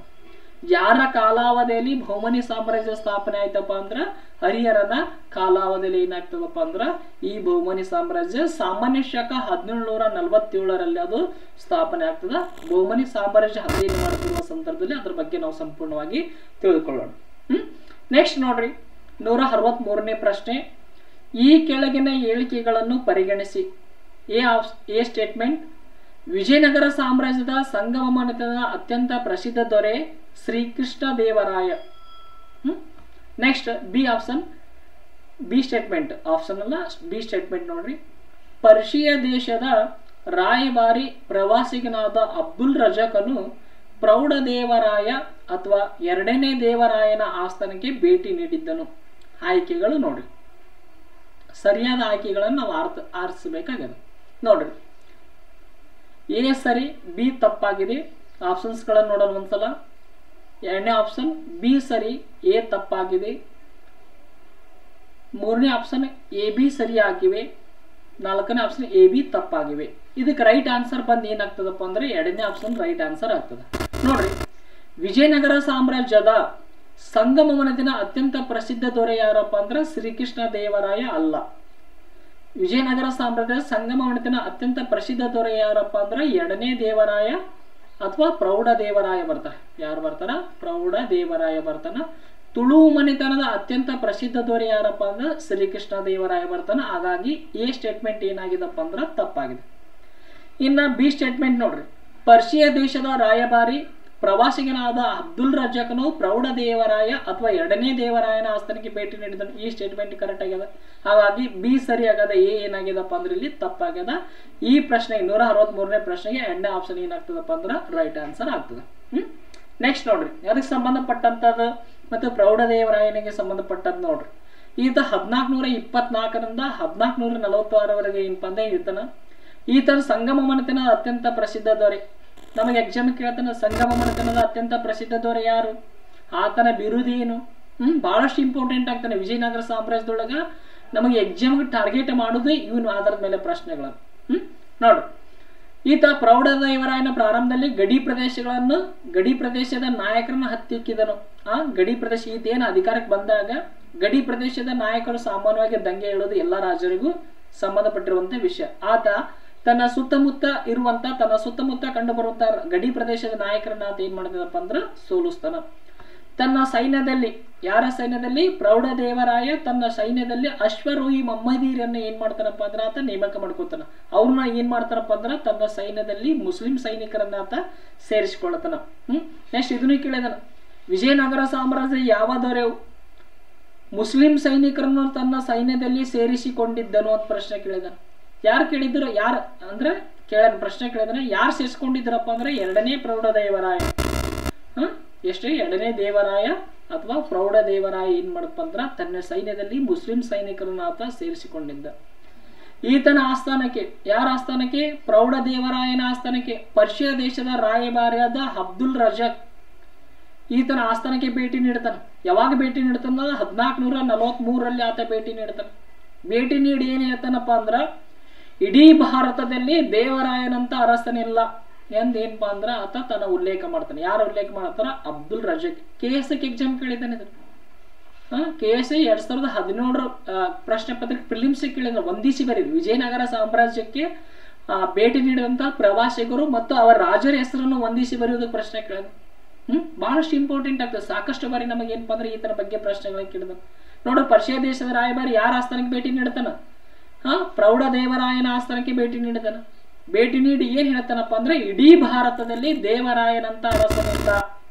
ಯಾರ ಕಾಲಾವಧಿಯಲ್ಲಿ ಬಹುಮನಿ ಸಾಮ್ರಾಜ್ಯ ಸ್ಥಾಪನೆ ಆಯ್ತಪ್ಪ ಅಂದ್ರ ಹರಿಹರನ ಕಾಲಾವಧಿಯಲ್ಲಿ ಏನಾಗ್ತದಪ್ಪ ಅಂದ್ರ ಈ ಬಹುಮನಿ ಸಾಮ್ರಾಜ್ಯ ಸಾಮಾನ್ಯ ಶಕ 1747ರಲ್ಲಿ ಅದು ಸ್ಥಾಪನೆ ಆಗ್ತದ. ಬಹುಮನಿ ಸಾಮ್ರಾಜ್ಯ ಅಧ್ಯಯನ ಮಾಡುತ್ತಿರುವ ಸಂದರ್ಭದಲ್ಲಿ ಅದ್ರ ಬಗ್ಗೆ ನಾವು ಸಂಪೂರ್ಣವಾಗಿ ತಿಳಿದುಕೊಳ್ಳೋಣ. ನೆಕ್ಸ್ಟ್ ನೋಡ್ರಿ 163ನೇ ಪ್ರಶ್ನೆ. ಈ ಕೆಳಗಿನ ಹೇಳಿಕೆಗಳನ್ನು ಪರಿಗಣಿಸಿ. ಎ ಸ್ಟೇಟ್ಮೆಂಟ್, ವಿಜಯನಗರ ಸಾಮ್ರಾಜ್ಯದ ಸಂಗಮ ಮನೆತನದ ಅತ್ಯಂತ ಪ್ರಸಿದ್ಧ ದೊರೆ Srikrishna Devaraya. Next B option, B statement, option ಅಲ್ಲ ಬಿ ಸ್ಟೇಟ್ಮೆಂಟ್ ನೋಡ್ರಿ. ಪರ್ಷಿಯಾ ದೇಶದ ರಾಯಭಾರಿ ಪ್ರವಾಸಿಗನಾದ ಅಬ್ದುಲ್ ರಜಾಕನು ಪ್ರೌಢದೇವರಾಯ ಅಥವಾ 2ನೇ ದೇವರಾಯನ ಆಸ್ಥಾನಕ್ಕೆ ಭೇಟಿ ನೀಡಿದ್ದನು. ಆಯ್ಕೆಗಳು ನೋಡ್ರಿ, ಸರಿಯಾದ ಆಯ್ಕೆಗಳನ್ನು ನಾವು ಆರಿಸಬೇಕಾಗಿದೆ. ನೋಡ್ರಿ, ಎ ಸರಿ, ಬಿ ತಪ್ಪಾಗಿದೆ. ಆಪ್ಷನ್ಸ್ ಗಳನ್ನು ನೋಡೋಣ ಒಂದ್ಸಲ. 2ನೇ ಆಪ್ಷನ್ ಬಿ ಸರಿ, ಎ ತಪ್ಪಾಗಿದೆ. 3ನೇ ಆಪ್ಷನ್ ಎ ಬಿ ಸರಿ ಆಗಿವೆ. 4ನೇ ಆಪ್ಷನ್ ಎ ಬಿ ತಪ್ಪಾಗಿವೆ. ಇದಕ್ಕೆ ರೈಟ್ ಆನ್ಸರ್ ಬಂದು ಏನಾಗ್ತದಪ್ಪ ಅಂದ್ರೆ 2ನೇ ಆಪ್ಷನ್ ರೈಟ್ ಆನ್ಸರ್ ಆಗ್ತದೆ. ನೋಡ್ರಿ, ವಿಜಯನಗರ ಸಾಮ್ರಾಜ್ಯದ ಸಂಗಮ ಮನೆತನ ಅತ್ಯಂತ ಪ್ರಸಿದ್ಧ ದೊರೆ ಯಾರಪ್ಪ ಅಂದ್ರೆ ಶ್ರೀಕೃಷ್ಣ ದೇವರಾಯ ಅಲ್ಲ. ವಿಜಯನಗರ ಸಾಮ್ರಾಜ್ಯದ ಸಂಗಮ ಮನೆತನ ಅತ್ಯಂತ ಪ್ರಸಿದ್ಧ ದೊರೆ ಯಾರಪ್ಪ ಅಂದ್ರೆ 2ನೇ ದೇವರಾಯ ಅಥವಾ ಪ್ರೌಢ ದೇವರಾಯ ಬರ್ತಾರೆ. ಯಾರು ಬರ್ತಾರ? ಪ್ರೌಢ ದೇವರಾಯ ಬರ್ತಾನ. ತುಳು ಮನೆತನದ ಅತ್ಯಂತ ಪ್ರಸಿದ್ಧ ದೊರೆ ಯಾರಪ್ಪ ಅಂದ್ರೆ ಶ್ರೀಕೃಷ್ಣ ದೇವರಾಯ ಬರ್ತಾನ. ಹಾಗಾಗಿ ಎ ಸ್ಟೇಟ್ಮೆಂಟ್ ಏನಾಗಿದಪ್ಪ ಅಂದ್ರೆ ತಪ್ಪಾಗಿದೆ. ಇನ್ನ ಬಿ ಸ್ಟೇಟ್ಮೆಂಟ್ ನೋಡ್ರಿ, ಪರ್ಷಿಯಾ ದೇಶದ ರಾಯಭಾರಿ ಪ್ರವಾಸಿಗನಾದ ಅಬ್ದುಲ್ ರಜಾಕನು ಪ್ರೌಢ ದೇವರಾಯ ಅಥವಾ 2ನೇ ದೇವರಾಯನ ಆಸ್ಥಾನಕ್ಕೆ ಭೇಟಿ ನೀಡಿದನು. ಈ ಸ್ಟೇಟ್ಮೆಂಟ್ ಕರೆಕ್ಟ್ ಆಗ್ಯದ. ಹಾಗಾಗಿ ಬಿ ಸರಿ ಆಗದ. ಎ ಏನಾಗ್ಯದಪ್ಪ ಅಂದ್ರೆ ಇಲ್ಲಿ ತಪ್ಪಾಗ್ಯದ. ಈ ಪ್ರಶ್ನೆಗೆ 163ನೇ ಪ್ರಶ್ನೆಗೆ 2ನೇ ಆಪ್ಷನ್ ಏನಾಗ್ತದಪ್ಪ ಅಂದ್ರೆ ರೈಟ್ ಆನ್ಸರ್ ಆಗ್ತದೆ. ನೆಕ್ಸ್ಟ್ ನೋಡ್ರಿ, ಅದಕ್ಕೆ ಸಂಬಂಧಪಟ್ಟಂತದ್ದು ಮತ್ತು ಪ್ರೌಢ ದೇವರಾಯನಿಗೆ ಸಂಬಂಧಪಟ್ಟದ್ದು ನೋಡ್ರಿ. ಈತ 1424ರಿಂದ 1446ವರೆಗೆ ಏನಪ್ಪ ಅಂದ್ರೆ ಇರ್ತಾನ. ಈತನ ಸಂಗಮ ಮನೆತನದ ಅತ್ಯಂತ ಪ್ರಸಿದ್ಧ ದೊರೆ. ನಮಗೆ ಎಕ್ಸಾಮ್ ಕೇಳ್ತಾನೆ, ಸಂಗಮ ಮನೆತನದ ಅತ್ಯಂತ ಪ್ರಸಿದ್ಧ ದೊರೆ ಯಾರು, ಆತನ ಬಿರುದು ಏನು. ಬಹಳಷ್ಟು ಇಂಪಾರ್ಟೆಂಟ್ ಆಗ್ತಾನೆ ವಿಜಯನಗರ ಸಾಮ್ರಾಜ್ಯದೊಳಗ. ನಮಗೆ ಎಕ್ಸಾಮ್ಗೆ ಟಾರ್ಗೆಟ್ ಮಾಡೋದು ಇವನು ಆಧಾರದ ಮೇಲೆ ಪ್ರಶ್ನೆಗಳನ್ನು. ನೋಡ್ರಿ, ಈತ ಪ್ರೌಢದೇವರಾಯನ ಪ್ರಾರಂಭದಲ್ಲಿ ಗಡಿ ಪ್ರದೇಶದ ನಾಯಕರನ್ನ ಹತ್ತಿಕ್ಕಿದನು. ಗಡಿ ಪ್ರದೇಶ ಈತೇನು ಅಧಿಕಾರಕ್ಕೆ ಬಂದಾಗ ಗಡಿ ಪ್ರದೇಶದ ನಾಯಕರು ಸಾಮಾನ್ಯವಾಗಿ ದಂಗೆ ಹೇಳೋದು ಎಲ್ಲ ರಾಜರಿಗೂ ಸಂಬಂಧಪಟ್ಟಿರುವಂತ ವಿಷಯ. ಆತ ತನ್ನ ಸುತ್ತಮುತ್ತ ಕಂಡು ಬರುವಂತ ಗಡಿ ಪ್ರದೇಶದ ನಾಯಕರನ್ನ ಆತ ಏನ್ ಮಾಡ್ತಿದಪ್ಪ ಅಂದ್ರ ಸೋಲಿಸ್ತಾನ. ತನ್ನ ಸೈನ್ಯದಲ್ಲಿ, ಯಾರ ಸೈನ್ಯದಲ್ಲಿ, ಪ್ರೌಢದೇವರಾಯ ತನ್ನ ಸೈನ್ಯದಲ್ಲಿ ಅಶ್ವರೋಹಿ ಮಮ್ಮದೀರನ್ನ ಏನ್ ಮಾಡ್ತಾನಪ್ಪ ಅಂದ್ರ ಆತ ನೇಮಕ ಮಾಡ್ಕೋತಾನ. ಅವ್ರನ್ನ ಏನ್ ಮಾಡ್ತಾನಪ್ಪ ಅಂದ್ರ ತನ್ನ ಸೈನ್ಯದಲ್ಲಿ ಮುಸ್ಲಿಂ ಸೈನಿಕರನ್ನ ಆತ ಸೇರಿಸಿಕೊಳ್ಳತಾನ. ನೆಕ್ಸ್ಟ್ ಇದನ್ನು ಕೇಳಿದನ, ವಿಜಯನಗರ ಸಾಮ್ರಾಜ್ಯ ಯಾವ ದೊರೆಯು ಮುಸ್ಲಿಂ ಸೈನಿಕರನ್ನು ತನ್ನ ಸೈನ್ಯದಲ್ಲಿ ಸೇರಿಸಿಕೊಂಡಿದ್ದನು ಅಂತ ಪ್ರಶ್ನೆ ಕೇಳಿದನು. ಯಾರು ಕೇಳಿದ್ರು, ಯಾರು ಅಂದ್ರೆ ಪ್ರಶ್ನೆ ಕೇಳಿದನ, ಯಾರು ಸೇರಿಸ್ಕೊಂಡಿದ್ರಪ್ಪ ಅಂದ್ರೆ ಎರಡನೇ ಪ್ರೌಢದೇವರಾಯ. ಎರಡನೇ ದೇವರಾಯ ಅಥವಾ ಪ್ರೌಢದೇವರಾಯ ಏನ್ ಮಾಡಪ್ಪ ಅಂದ್ರ ತನ್ನ ಸೈನ್ಯದಲ್ಲಿ ಮುಸ್ಲಿಂ ಸೈನಿಕರನ್ನ ಆತ ಸೇರಿಸಿಕೊಂಡಿದ್ದ. ಈತನ ಆಸ್ಥಾನಕ್ಕೆ, ಯಾರ ಆಸ್ಥಾನಕ್ಕೆ, ಪ್ರೌಢದೇವರಾಯನ ಆಸ್ಥಾನಕ್ಕೆ ಪರ್ಷಿಯಾ ದೇಶದ ರಾಯಭಾರಿಯಾದ ಅಬ್ದುಲ್ ರಜಾಕ್ ಈತನ ಆಸ್ಥಾನಕ್ಕೆ ಭೇಟಿ ನೀಡ್ತಾನೆ. ಯಾವಾಗ ಭೇಟಿ ನೀಡ್ತಾನ, 1443 ಆತ ಭೇಟಿ ನೀಡ್ತಾನೆ. ಭೇಟಿ ನೀಡಿ ಏನ್ ಹೇಳ್ತಾನಪ್ಪ ಅಂದ್ರ, ಇಡೀ ಭಾರತದಲ್ಲಿ ದೇವರಾಯನಂತ ಅರಸನಿಲ್ಲ ಎಂದೇನಪ್ಪಾ ಅಂದ್ರ ಆತ ತನ್ನ ಉಲ್ಲೇಖ ಮಾಡ್ತಾನೆ. ಯಾರು ಉಲ್ಲೇಖ ಮಾಡ್ತಾರ, ಅಬ್ದುಲ್ ರಜಾಕ್. KS ಎಕ್ಸಾಮ್ ಕೇಳಿದ್ದಾನೆ. KS 2017 ಪ್ರಶ್ನೆ ಪತ್ರಿಕೆ ಪ್ರಿಲಿಮ್ಸ್ ಕೇಳಿದ್ರೆ ವಂದಿಸಿ ಬರೀರಿ. ವಿಜಯನಗರ ಸಾಮ್ರಾಜ್ಯಕ್ಕೆ ಭೇಟಿ ನೀಡುವಂತಹ ಪ್ರವಾಸಿಗರು ಮತ್ತು ಅವರ ರಾಜರ ಹೆಸರನ್ನು ವಂದಿಸಿ ಬರೆಯುವುದಕ್ಕೆ ಪ್ರಶ್ನೆ ಕೇಳಿದ. ಬಹಳಷ್ಟು ಇಂಪಾರ್ಟೆಂಟ್ ಆಗ್ತದೆ. ಸಾಕಷ್ಟು ಬಾರಿ ನಮಗೆ ಏನಪ್ಪಾ ಅಂದ್ರೆ ಈತನ ಬಗ್ಗೆ ಪ್ರಶ್ನೆಗಳನ್ನ ಕೇಳಿದ. ನೋಡು, ಪರ್ಷಿಯಾ ದೇಶದ ರಾಯಭಾರಿ ಯಾರ ಆಸ್ಥಾನಕ್ಕೆ ಭೇಟಿ ನೀಡ್ತಾನ, ಪ್ರೌಢದೇವರಾಯನ ಆಸ್ಥಾನಕ್ಕೆ ಭೇಟಿ ನೀಡಿದನ. ಭೇಟಿ ನೀಡಿ ಏನ್ ಹೇಳ್ತಾನಪ್ಪ ಅಂದ್ರೆ, ಇಡೀ ಭಾರತದಲ್ಲಿ ದೇವರಾಯನಂತ ಅರಸನಿಲ್ಲ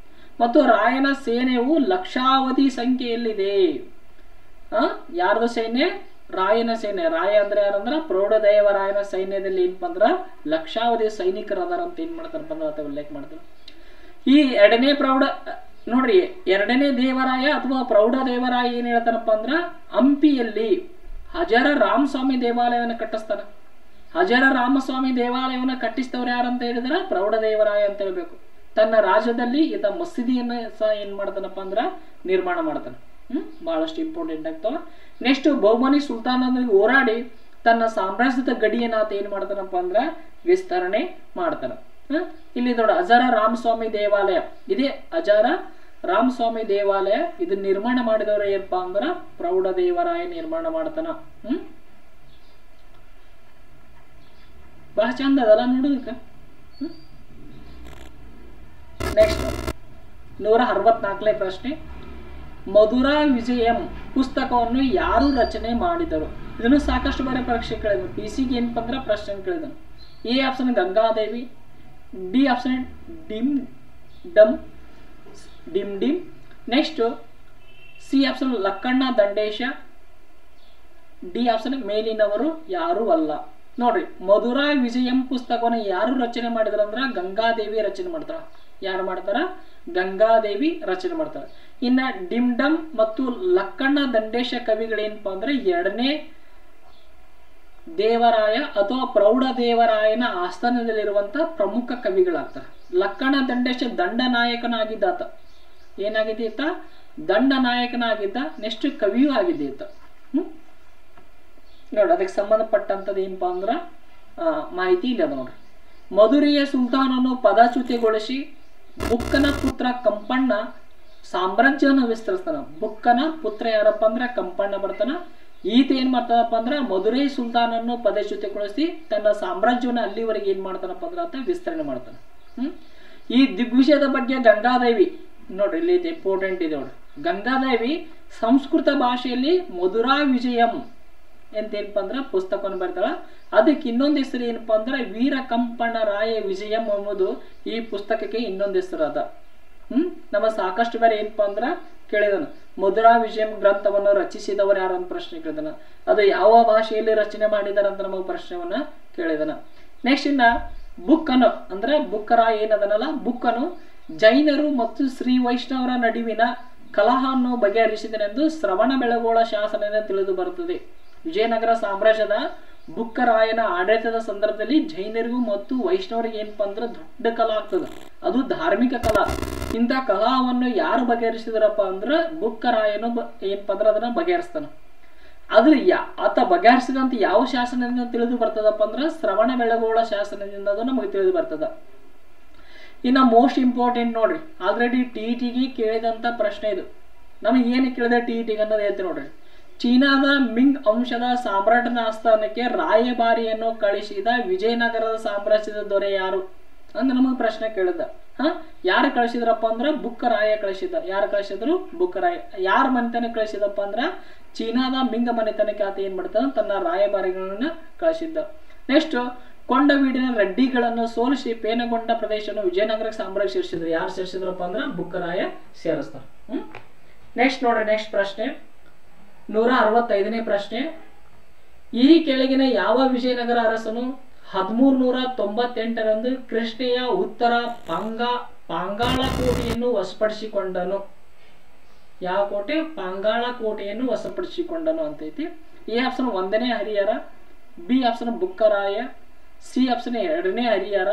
ಮತ್ತು ರಾಯನ ಸೇನೆಯು ಲಕ್ಷಾವಧಿ ಸಂಖ್ಯೆಯಲ್ಲಿದೆ. ಯಾರ್ದು ಸೈನ್ಯ, ರಾಯನ ಸೈನ್ಯ. ರಾಯ ಅಂದ್ರೆ ಯಾರಂದ್ರ ಪ್ರೌಢದೇವರಾಯನ ಸೈನ್ಯದಲ್ಲಿ ಏನಪ್ಪ ಅಂದ್ರ ಲಕ್ಷಾವಧಿ ಸೈನಿಕರು ಅದಾರ ಅಂತ ಏನ್ ಮಾಡ್ತಾರಪ್ಪ ಅಂದ್ರ ಆತ ಉಲ್ಲೇಖ ಮಾಡ್ತಾರ. ಈ ಎರಡನೇ ದೇವರಾಯ ಅಥವಾ ಪ್ರೌಢದೇವರಾಯ ಏನ್ ಹೇಳ್ತಾನಪ್ಪ ಅಂದ್ರ, ಹಂಪಿಯಲ್ಲಿ ಹಜಾರ ರಾಮಸ್ವಾಮಿ ದೇವಾಲಯವನ್ನು ಕಟ್ಟಿಸ್ತಾನ. ಹಜಾರ ರಾಮಸ್ವಾಮಿ ದೇವಾಲಯವನ್ನು ಕಟ್ಟಿಸಿದವ್ರು ಯಾರಂತ ಹೇಳಿದ್ರ ಪ್ರೌಢದೇವರಾಯ ಅಂತ ಹೇಳ್ಬೇಕು. ತನ್ನ ರಾಜ್ಯದಲ್ಲಿ ಈತ ಮಸೀದಿಯನ್ನ ಸಹ ಏನ್ ಮಾಡ್ತಾನಪ್ಪ ಅಂದ್ರ ನಿರ್ಮಾಣ ಮಾಡ್ತಾನ. ಬಹಳಷ್ಟು ಇಂಪಾರ್ಟೆಂಟ್ ಆಗ್ತಾವ. ನೆಕ್ಸ್ಟ್ ಬಹುಮನಿ ಸುಲ್ತಾನನಿಗೆ ಹೋರಾಡಿ ತನ್ನ ಸಾಮ್ರಾಜ್ಯದ ಗಡಿಯನ್ನ ಆತ ಏನ್ ಮಾಡ್ತಾನಪ್ಪ ಅಂದ್ರ ವಿಸ್ತರಣೆ ಮಾಡ್ತಾನ. ಇಲ್ಲಿ ನೋಡ, ಹಜಾರ ರಾಮಸ್ವಾಮಿ ದೇವಾಲಯ ಇದೆ. ಹಜಾರ ರಾಮಸ್ವಾಮಿ ದೇವಾಲಯ ಇದನ್ನ ನಿರ್ಮಾಣ ಮಾಡಿದವರು ಏನಪ್ಪಾ ಅಂದ್ರ ಪ್ರೌಢದೇವರಾಯ ನಿರ್ಮಾಣ ಮಾಡ್ತಾನ. ಬಹಳ ಚಂದ ಅದಲ್ಲ ನೋಡುದಕ್ಕ. ನೆಕ್ಸ್ಟ್ 164ನೇ ಪ್ರಶ್ನೆ, ಮಧುರಾ ವಿಜಯಂ ಪುಸ್ತಕವನ್ನು ಯಾರು ರಚನೆ ಮಾಡಿದರು? ಇದನ್ನು ಸಾಕಷ್ಟು ಬಾರಿ ಪರೀಕ್ಷೆ ಕೇಳಿದ್ರು. PC ಏನಪ್ಪ ಅಂದ್ರ ಪ್ರಶ್ನೆ ಕೇಳಿದನು. A option Gangadevi, D option ಡಿಮ್ next C option Lakkanna Dandesha, D option ಮೇಲಿನವರು ಯಾರು ಅಲ್ಲ. ನೋಡ್ರಿ, ಮಧುರಾ ವಿಜಯಂ ಪುಸ್ತಕವನ್ನು ಯಾರು ರಚನೆ ಮಾಡಿದ್ರ ಅಂದ್ರ ಗಂಗಾದೇವಿ ರಚನೆ ಮಾಡ್ತಾರ. ಯಾರು ಮಾಡ್ತಾರ? ಗಂಗಾದೇವಿ ರಚನೆ ಮಾಡ್ತಾರ. ಇನ್ನ ಡಿಮ್ ಮತ್ತು ಲಕ್ಕಣ್ಣ ದಂಡೇಶ ಕವಿಗಳೇನಪ್ಪ ಅಂದ್ರೆ ಎರಡನೇ ದೇವರಾಯ ಅಥವಾ ಪ್ರೌಢದೇವರಾಯನ ಆಸ್ಥಾನದಲ್ಲಿರುವಂತ ಪ್ರಮುಖ ಕವಿಗಳಾಗ್ತಾರೆ. ಲಕ್ಕಣ್ಣ ದಂಡೇಶ ದಂಡನಾಯಕನಾಗಿದ್ದಾತ. ಏನಾಗಿದೆ ಈತ? ದಂಡನಾಯಕನಾಗಿದ್ದ. ನೆಕ್ಸ್ಟ್ ಕವಿಯೂ ಆಗಿದೆ ಈತ. ನೋಡಿ, ಅದಕ್ಕೆ ಸಂಬಂಧಪಟ್ಟಂತದ್ದು ಏನಪ್ಪಾ ಅಂದ್ರ ಮಾಹಿತಿ ಇಲ್ಲ ನೋಡ್ರಿ. ಮಧುರೆಯ ಸುಲ್ತಾನನು ಪದಚ್ಯುತಿಗೊಳಿಸಿ ಬುಕ್ಕನ ಪುತ್ರ ಕಂಪಣ್ಣ ಸಾಮ್ರಾಜ್ಯವನ್ನು ವಿಸ್ತರಿಸ್ತಾನ. ಬುಕ್ಕನ ಪುತ್ರ ಯಾರಪ್ಪ ಅಂದ್ರ ಕಂಪಣ್ಣ ಬರ್ತಾನ. ಈತ ಏನ್ ಮಾಡ್ತಾನಪ್ಪ ಅಂದ್ರ ಮಧುರೈ ಸುಲ್ತಾನನ್ನು ಪದಚ್ಯುತಿಗೊಳಿಸಿ ತನ್ನ ಸಾಮ್ರಾಜ್ಯವನ್ನು ಅಲ್ಲಿವರೆಗೆ ಏನ್ ಮಾಡ್ತಾನಪ್ಪ ಅಂದ್ರ ಅಂತ ವಿಸ್ತರಣೆ ಮಾಡ್ತಾನ. ಈ ದಿಗ್ವಿಜಯದ ಬಗ್ಗೆ ಗಂಗಾದೇವಿ ನೋಡ್ರಿ, ಇಲ್ಲಿ ಇಂಪಾರ್ಟೆಂಟ್ ಇದೆ ನೋಡ್ರಿ. ಗಂಗಾದೇವಿ ಸಂಸ್ಕೃತ ಭಾಷೆಯಲ್ಲಿ ಮಧುರಾ ವಿಜಯಂ ಅಂತ ಏನಪ್ಪ ಅಂದ್ರ ಪುಸ್ತಕವನ್ನು ಬರ್ತಾಳ. ಅದಕ್ಕೆ ಇನ್ನೊಂದು ಹೆಸರು ಏನಪ್ಪಾ ಅಂದ್ರ ವೀರ ಕಂಪಣ್ಣ ರಾಯ ವಿಜಯಂ ಅನ್ನೋದು ಈ ಪುಸ್ತಕಕ್ಕೆ ಇನ್ನೊಂದು ಹೆಸರು ಅದ. ನಮ್ಮ ಸಾಕಷ್ಟು ಬಾರಿ ಏನಪ್ಪಾ ಅಂದ್ರ ಕೇಳಿದನ, ಮಧುರಾ ವಿಜಯಂ ಗ್ರಂಥವನ್ನು ರಚಿಸಿದವರು ಯಾರು ಅಂತ ಪ್ರಶ್ನೆ ಕೇಳಿದನ. ಅದು ಯಾವ ಭಾಷೆಯಲ್ಲಿ ರಚನೆ ಮಾಡಿದಾರ ಅಂತ ನಮಗೆ ಪ್ರಶ್ನೆವನ್ನ ಕೇಳಿದನ. ನೆಕ್ಸ್ಟ್ ಇನ್ನ ಬುಕ್ಕನು ಅಂದ್ರೆ ಬುಕ್ಕರ ಏನದನಲ್ಲ, ಬುಕ್ಕನು ಜೈನರು ಮತ್ತು ಶ್ರೀ ವೈಷ್ಣವರ ನಡುವಿನ ಕಲಹವನ್ನು ಬಗೆಹರಿಸಿದನೆಂದು ಶ್ರವಣ ಬೆಳಗೋಳ ಶಾಸನದಿಂದ ತಿಳಿದು ಬರುತ್ತದೆ. ವಿಜಯನಗರ ಸಾಮ್ರಾಜ್ಯದ ಬುಕ್ಕರಾಯನ ಆಡಳಿತದ ಸಂದರ್ಭದಲ್ಲಿ ಜೈನರಿಗೂ ಮತ್ತು ವೈಷ್ಣವರಿಗೆ ಏನಪ್ಪಾ ಅಂದ್ರೆ ದೊಡ್ಡ ಕಲಾ ಆಗ್ತದೆ, ಅದು ಧಾರ್ಮಿಕ ಕಲಾ. ಇಂಥ ಕಲಾವನ್ನು ಯಾರು ಬಗೆಹರಿಸಿದ್ರಪ್ಪ ಅಂದ್ರೆ ಬುಕ್ಕರಾಯನು ಏನಪ್ಪಾ ಅಂದ್ರೆ ಅದನ್ನ ಬಗೆಹರಿಸ್ತಾನ. ಆದ್ರೆ ಆತ ಬಗೆಹರಿಸಿದಂತ ಯಾವ ಶಾಸನದಿಂದ ತಿಳಿದು ಬರ್ತದಪ್ಪ ಅಂದ್ರೆ ಶ್ರವಣ ಬೆಳಗೊಳ ಶಾಸನದಿಂದ ಅದು ನಮಗೆ ತಿಳಿದು ಬರ್ತದ. ಇನ್ನ ಮೋಸ್ಟ್ ಇಂಪಾರ್ಟೆಂಟ್ ನೋಡ್ರಿ, ಆಲ್ರೆಡಿ ಟಿಇಟಿಗೆ ಕೇಳಿದಂತ ಪ್ರಶ್ನೆ ಇದು. ನಮಗೆ ಏನು ಕೇಳಿದೆ ಟಿಇಟಿಗೆ ಅನ್ನೋದು ಹೇಳ್ತೀನಿ ನೋಡ್ರಿ. ಚೀನಾದ ಮಿಂಗ್ ವಂಶದ ಸಾಮ್ರಾಟನ ಆಸ್ಥಾನಕ್ಕೆ ರಾಯಭಾರಿಯನ್ನು ಕಳಿಸಿದ ವಿಜಯನಗರದ ಸಾಮ್ರಾಜ್ಯದ ದೊರೆ ಯಾರು ಅಂತ ನಮಗೆ ಪ್ರಶ್ನೆ ಕೇಳಿದ. ಯಾರು ಕಳಿಸಿದ್ರಪ್ಪ ಅಂದ್ರ ಬುಕ್ಕರಾಯ ಕಳಿಸಿದ. ಯಾರು ಕಳಿಸಿದ್ರು? ಬುಕ್ಕರಾಯ. ಯಾರ ಮನೆತನ ಕಳಿಸಿದಪ್ಪ ಅಂದ್ರ ಚೀನಾದ ಮಿಂಗ ಮನೆತನಕ್ಕೆ ಆತ ಏನ್ ಮಾಡ್ತಾನ ತನ್ನ ರಾಯಭಾರಿಗಳನ್ನ ಕಳಿಸಿದ್ದ. ನೆಕ್ಸ್ಟ್, ಕೊಂಡವೀಡಿನ ರೆಡ್ಡಿಗಳನ್ನು ಸೋಲಿಸಿ ಪೇನಗೊಂಡ ಪ್ರದೇಶವನ್ನು ವಿಜಯನಗರ ಸಾಮ್ರಾಜ್ಯ ಸೇರಿಸಿದ್ರು. ಯಾರು ಸೇರಿಸಿದ್ರಪ್ಪ ಅಂದ್ರ ಬುಕ್ಕರಾಯ ಸೇರಿಸ್ತಾರ. ನೆಕ್ಸ್ಟ್ ನೋಡ್ರಿ, ನೆಕ್ಸ್ಟ್ ಪ್ರಶ್ನೆ 165ನೇ ಪ್ರಶ್ನೆ. ಈ ಕೆಳಗಿನ ಯಾವ ವಿಜಯನಗರ ಅರಸನು 1398ರಂದು ಕೃಷ್ಣೆಯ ಉತ್ತರ ಪಾಂಗಾಳ ಕೋಟೆಯನ್ನು ವಶಪಡಿಸಿಕೊಂಡನು? ಯಾವ ಕೋಟೆ? ಪಾಂಗಾಳ ಕೋಟೆಯನ್ನು ವಶಪಡಿಸಿಕೊಂಡನು ಅಂತೈತಿ. ಎ ಆಪ್ಷನ್ 1ನೇ Harihara, B option Bukkaraya, C option 2ನೇ ಹರಿಹರ,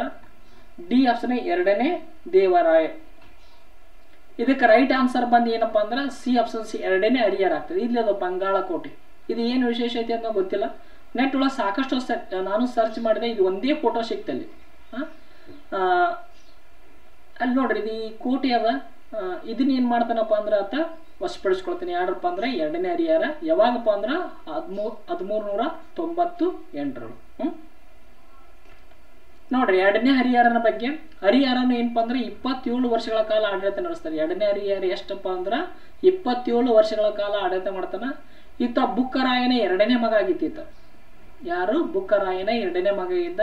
ಡಿ ಆಪ್ಷನ್ 2ನೇ ದೇವರಾಯ. ಇದಕ್ಕೆ ರೈಟ್ ಆನ್ಸರ್ ಬಂದು ಏನಪ್ಪಾ ಅಂದ್ರೆ ಸಿ ಆಪ್ಷನ್, ಸಿ 2ನೇ ಹರಿಹರ ಆಗ್ತದೆ. ಇಲ್ಲಿ ಅದು ಬಂಗಾಳ ಕೋಟೆ. ಇದು ಏನು ವಿಶೇಷ ಐತಿ ಅಂತ ಗೊತ್ತಿಲ್ಲ. ನೆಟ್ ಒಳಗೆ ಸಾಕಷ್ಟು ನಾನು ಸರ್ಚ್ ಮಾಡಿದೆ, ಇದು ಒಂದೇ ಫೋಟೋ ಸಿಕ್ತಲ್ಲಿ. ಅಲ್ಲಿ ನೋಡ್ರಿ, ಇದು ಈ ಕೋಟೆ ಅದ. ಇದನ್ನ ಏನ್ ಮಾಡ್ತಾನಪ್ಪ ಅಂದ್ರೆ ಆತ ವಶಪಡಿಸ್ಕೊಳ್ತಾನೆ. ಯಾರಪ್ಪ ಅಂದ್ರೆ 2ನೇ ಹರಿಹರ. ಯಾವಾಗಪ್ಪ ಅಂದ್ರೆ 1398. ನೋಡ್ರಿ, 2ನೇ ಹರಿಹರನ ಬಗ್ಗೆ. ಹರಿಹರನು ಏನಪ್ಪಾ ಅಂದ್ರೆ 27 ವರ್ಷಗಳ ಕಾಲ ಆಡಳಿತ ನಡೆಸ್ತಾರೆ. 2ನೇ ಹರಿಹರ ಎಷ್ಟಪ್ಪ ಅಂದ್ರ 27 ವರ್ಷಗಳ ಕಾಲ ಆಡಳಿತ ಮಾಡ್ತಾನ. ಈತ ಬುಕ್ಕರಾಯನ 2ನೇ ಮಗ ಆಗಿತ್ತ. ಯಾರು? ಬುಕ್ಕರಾಯನ 2ನೇ ಮಗ ಇದ್ದ.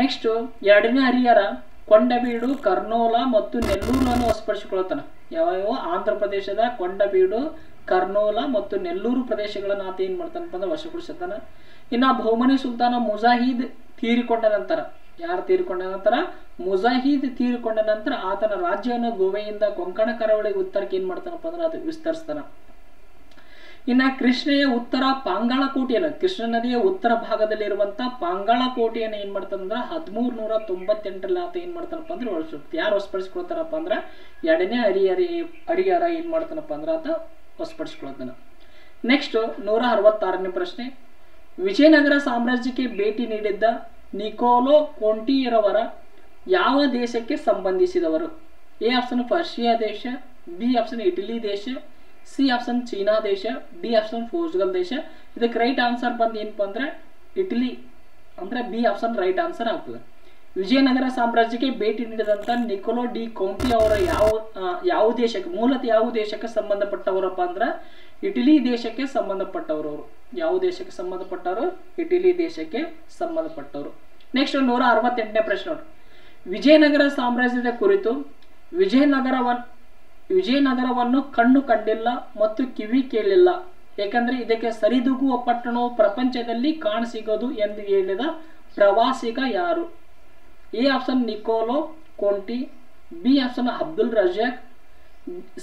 ನೆಕ್ಸ್ಟ್, 2ನೇ ಹರಿಹರ ಕೊಂಡಬೀಡು, ಕರ್ನೂಲ ಮತ್ತು ನೆಲ್ಲೂರನ್ನು ವಶಪಡಿಸಿಕೊಳ್ತಾನ. ಯಾವ? ಆಂಧ್ರ ಪ್ರದೇಶದ ಕೊಂಡಬೀಡು, ಕರ್ನೂಲ ಮತ್ತು ನೆಲ್ಲೂರು ಪ್ರದೇಶಗಳನ್ನು ಆತ ಏನ್ ಮಾಡ್ತಾನಪ್ಪ ಅಂದ್ರೆ ವಶಪಡಿಸುತ್ತಾನ. ಇನ್ನ ಬಹುಮನಿ ಸುಲ್ತಾನ ಮುಜಾಹಿದ್ ತೀರಿಕೊಂಡ ನಂತರ, ಯಾರು ತೀರಿಕೊಂಡ ನಂತರ? ಮುಜಾಹಿದ್ ತೀರಿಕೊಂಡ ನಂತರ ಆತನ ರಾಜ್ಯವನ್ನು ಗೋವೆಯಿಂದ ಕೊಂಕಣ ಕರಾವಳಿಗೆ ಉತ್ತರಕ್ಕೆ ಏನ್ ಮಾಡ್ತಾನಪ್ಪ ಅಂದ್ರೆ ಅದು ವಿಸ್ತರಿಸ್ತಾನ. ಇನ್ನ ಕೃಷ್ಣೆಯ ಉತ್ತರ ಪಾಂಗಾಳ ಕೋಟೆಯನ್ನು, ಕೃಷ್ಣ ನದಿಯ ಉತ್ತರ ಭಾಗದಲ್ಲಿ ಇರುವಂತ ಪಾಂಗಾಳ ಕೋಟೆಯನ್ನು ಏನ್ ಮಾಡ್ತಾನಂದ್ರ 1398ರಲ್ಲಿ ಆತ ಏನ್ ಮಾಡ್ತಾನಪ್ಪ ಅಂದ್ರೆ ಯಾರು ವಶಪಡಿಸ್ಕೊಳ್ತಾರಪ್ಪ ಅಂದ್ರ 2ನೇ ಹರಿಹರ ಏನ್ ಮಾಡ್ತಾನಪ್ಪ ಅಂದ್ರ ಆತ ವಶಪಡಿಸ್ಕೊಳ್ತಾನ. ನೆಕ್ಸ್ಟ್ 166ನೇ ಪ್ರಶ್ನೆ. ವಿಜಯನಗರ ಸಾಮ್ರಾಜ್ಯಕ್ಕೆ ಭೇಟಿ ನೀಡಿದ್ದ ನಿಕೋಲೋ ಕೊಂಟಿರವರ ಯಾವ ದೇಶಕ್ಕೆ ಸಂಬಂಧಿಸಿದವರು? ಎ ಆಪ್ಷನ್ ಪರ್ಷಿಯಾ ದೇಶ, ಬಿ ಆಪ್ಷನ್ ಇಟಲಿ ದೇಶ, ಸಿ ಆಪ್ಷನ್ ಚೀನಾ ದೇಶ, ಡಿ ಆಪ್ಷನ್ ಪೋರ್ಚುಗಲ್ ದೇಶ. ಇದಕ್ಕೆ ರೈಟ್ ಆನ್ಸರ್ ಬಂದು ಏನಪ್ಪ ಅಂದ್ರೆ ಇಟಲಿ, ಅಂದ್ರೆ ಬಿ ಆಪ್ಷನ್ ರೈಟ್ ಆನ್ಸರ್ ಆಗ್ತದೆ. ವಿಜಯನಗರ ಸಾಮ್ರಾಜ್ಯಕ್ಕೆ ಭೇಟಿ ನೀಡಿದಂತ ನಿಕೋಲೋ ಡಿ ಕೌಂಟಿ ಅವರ ಯಾವ ದೇಶಕ್ಕೆ, ಮೂಲತಃ ಯಾವ ದೇಶಕ್ಕೆ ಸಂಬಂಧಪಟ್ಟವರಪ್ಪ ಅಂದ್ರೆ ಇಟಲಿ ದೇಶಕ್ಕೆ ಸಂಬಂಧಪಟ್ಟವರು. ಅವರು ಯಾವ ದೇಶಕ್ಕೆ ಸಂಬಂಧಪಟ್ಟವರು? ಇಟಲಿ ದೇಶಕ್ಕೆ ಸಂಬಂಧಪಟ್ಟವರು. ನೆಕ್ಸ್ಟ್ 168ನೇ ಪ್ರಶ್ನೆ ನೋಡಿ. ವಿಜಯನಗರ ಸಾಮ್ರಾಜ್ಯದ ಕುರಿತು ವಿಜಯನಗರವನ್ನು ಕಣ್ಣು ಕಂಡಿಲ್ಲ ಮತ್ತು ಕಿವಿ ಕೇಳಿಲ್ಲ, ಏಕೆಂದ್ರೆ ಇದಕ್ಕೆ ಸರಿದೂಗುವ ಪಟ್ಟಣವು ಪ್ರಪಂಚದಲ್ಲಿ ಕಾಣಸಿಗೋದು ಎಂದು ಹೇಳಿದ ಪ್ರವಾಸಿಗ ಯಾರು? A option Niccolo Conti, B option Abdul Razzaq,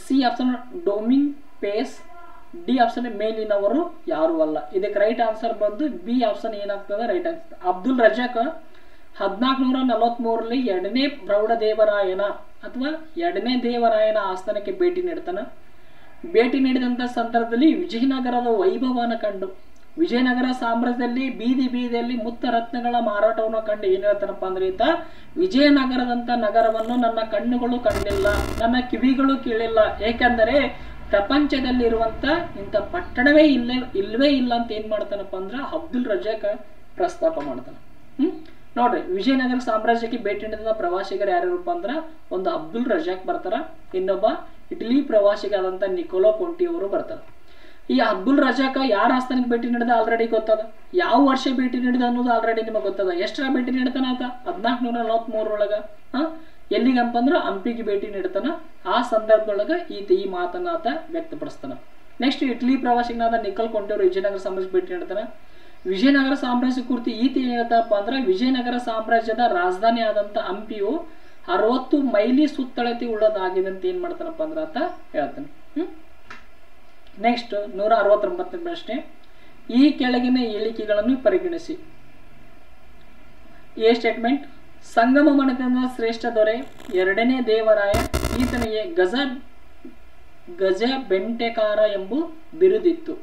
C option Domingo Paes, D option ಮೇಲಿನವರು ಯಾರು ಅಲ್ಲ. ಇದಕ್ಕೆ ರೈಟ್ ಆನ್ಸರ್ ಬಂದು ಬಿ ಆಪ್ಷನ್ ಏನಾಗ್ತದೆ ರೈಟ್ ಆನ್ಸರ್. ಅಬ್ದುಲ್ ರಜಾಕ್ 1443ರಲ್ಲಿ 2ನೇ ಪ್ರೌಢದೇವರಾಯನ ಅಥವಾ 2ನೇ ದೇವರಾಯನ ಆಸ್ಥಾನಕ್ಕೆ ಭೇಟಿ ನೀಡ್ತಾನ. ಭೇಟಿ ನೀಡಿದಂತ ಸಂದರ್ಭದಲ್ಲಿ ವಿಜಯನಗರದ ವೈಭವನ ಕಂಡು, ವಿಜಯನಗರ ಸಾಮ್ರಾಜ್ಯದಲ್ಲಿ ಬೀದಿ ಬೀದಿಯಲ್ಲಿ ಮುತ್ತ ರತ್ನಗಳ ಮಾರಾಟವನ್ನು ಕಂಡು ಏನ್ ಹೇಳ್ತಾನಪ್ಪ ಅಂದ್ರೆ ಈತ, ವಿಜಯನಗರದಂತ ನಗರವನ್ನು ನನ್ನ ಕಣ್ಣುಗಳು ಕಂಡಿಲ್ಲ, ನನ್ನ ಕಿವಿಗಳು ಕೇಳಿಲ್ಲ, ಏಕೆಂದರೆ ಪ್ರಪಂಚದಲ್ಲಿರುವಂತ ಇಂಥ ಪಟ್ಟಣವೇ ಇಲ್ಲವೇ ಇಲ್ಲ ಅಂತ ಏನ್ ಮಾಡ್ತಾನಪ್ಪ ಅಂದ್ರ ಅಬ್ದುಲ್ ರಜಾಕ್ ಪ್ರಸ್ತಾಪ ಮಾಡ್ತಾನ. ನೋಡ್ರಿ, ವಿಜಯನಗರ ಸಾಮ್ರಾಜ್ಯಕ್ಕೆ ಭೇಟಿ ನೀಡಿದ ಪ್ರವಾಸಿಗರು ಯಾರ್ಯಾರಪ್ಪ ಅಂದ್ರ ಒಂದು ಅಬ್ದುಲ್ ರಜಾಕ್ ಬರ್ತಾರ, ಇನ್ನೊಬ್ಬ ಇಟಲಿ ಪ್ರವಾಸಿಗಾದಂತ ನಿಕೋಲೋ ಕೊಂಟಿ ಅವರು ಬರ್ತಾರ. ಈ ಅಬ್ದುಲ್ ರಜಾಕ್ ಯಾರ ಆಸ್ಥಾನಕ್ಕೆ ಭೇಟಿ ನೀಡಿದ ಆಲ್ರೆಡಿ ಗೊತ್ತದ, ಯಾವ ವರ್ಷ ಭೇಟಿ ನೀಡಿದ ಅನ್ನೋದು ಆಲ್ರೆಡಿ ನಿಮಗೆ ಗೊತ್ತದ. ಎಷ್ಟರ ಭೇಟಿ ನೀಡ್ತಾನ ಆತ? 1443 ಎಲ್ಲಿಗಂಪ ಅಂದ್ರ ಹಂಪಿಗೆ ಭೇಟಿ ನೀಡ್ತಾನ. ಆ ಸಂದರ್ಭದೊಳಗ ಈತ ಈ ಮಾತನ್ನ ಆತ ವ್ಯಕ್ತಪಡಿಸ್ತಾನ. ನೆಕ್ಸ್ಟ್ ಇಟಲಿ ಪ್ರವಾಸಿಗನಾದ ನಿಕೋಲೋ ಕೊಂಟಿ ಅವರು ವಿಜಯನಗರ ಸಾಮ್ರಾಜ್ಯ ಭೇಟಿ ನೀಡ್ತಾನ. ವಿಜಯನಗರ ಸಾಮ್ರಾಜ್ಯ ಕುರಿತು ಈತ ಏನ್ ಹೇಳ್ತಪ್ಪ ಅಂದ್ರೆ, ವಿಜಯನಗರ ಸಾಮ್ರಾಜ್ಯದ ರಾಜಧಾನಿ ಆದಂತ ಹಂಪಿಯು 60 ಮೈಲಿ ಸುತ್ತಳತೆ ಉಳ್ಳದಾಗಿದೆ ಅಂತ ಏನ್ ಮಾಡ್ತಾನಪ್ಪ ಅಂದ್ರ ಆತ ಹೇಳ್ತಾನೆ. ನೆಕ್ಸ್ಟ್ 169ನೇ ಪ್ರಶ್ನೆ. ಈ ಕೆಳಗಿನ ಹೇಳಿಕೆಗಳನ್ನು ಪರಿಗಣಿಸಿ. ಎ ಸ್ಟೇಟ್ಮೆಂಟ್, ಸಂಗಮ ಮನೆತನದ ಶ್ರೇಷ್ಠ ದೊರೆ ಎರಡನೇ ದೇವರಾಯ, ಈತನಿಗೆ ಗಜ ಬೆಂಟೆಕಾರ ಎಂಬ ಬಿರುದಿತ್ತು.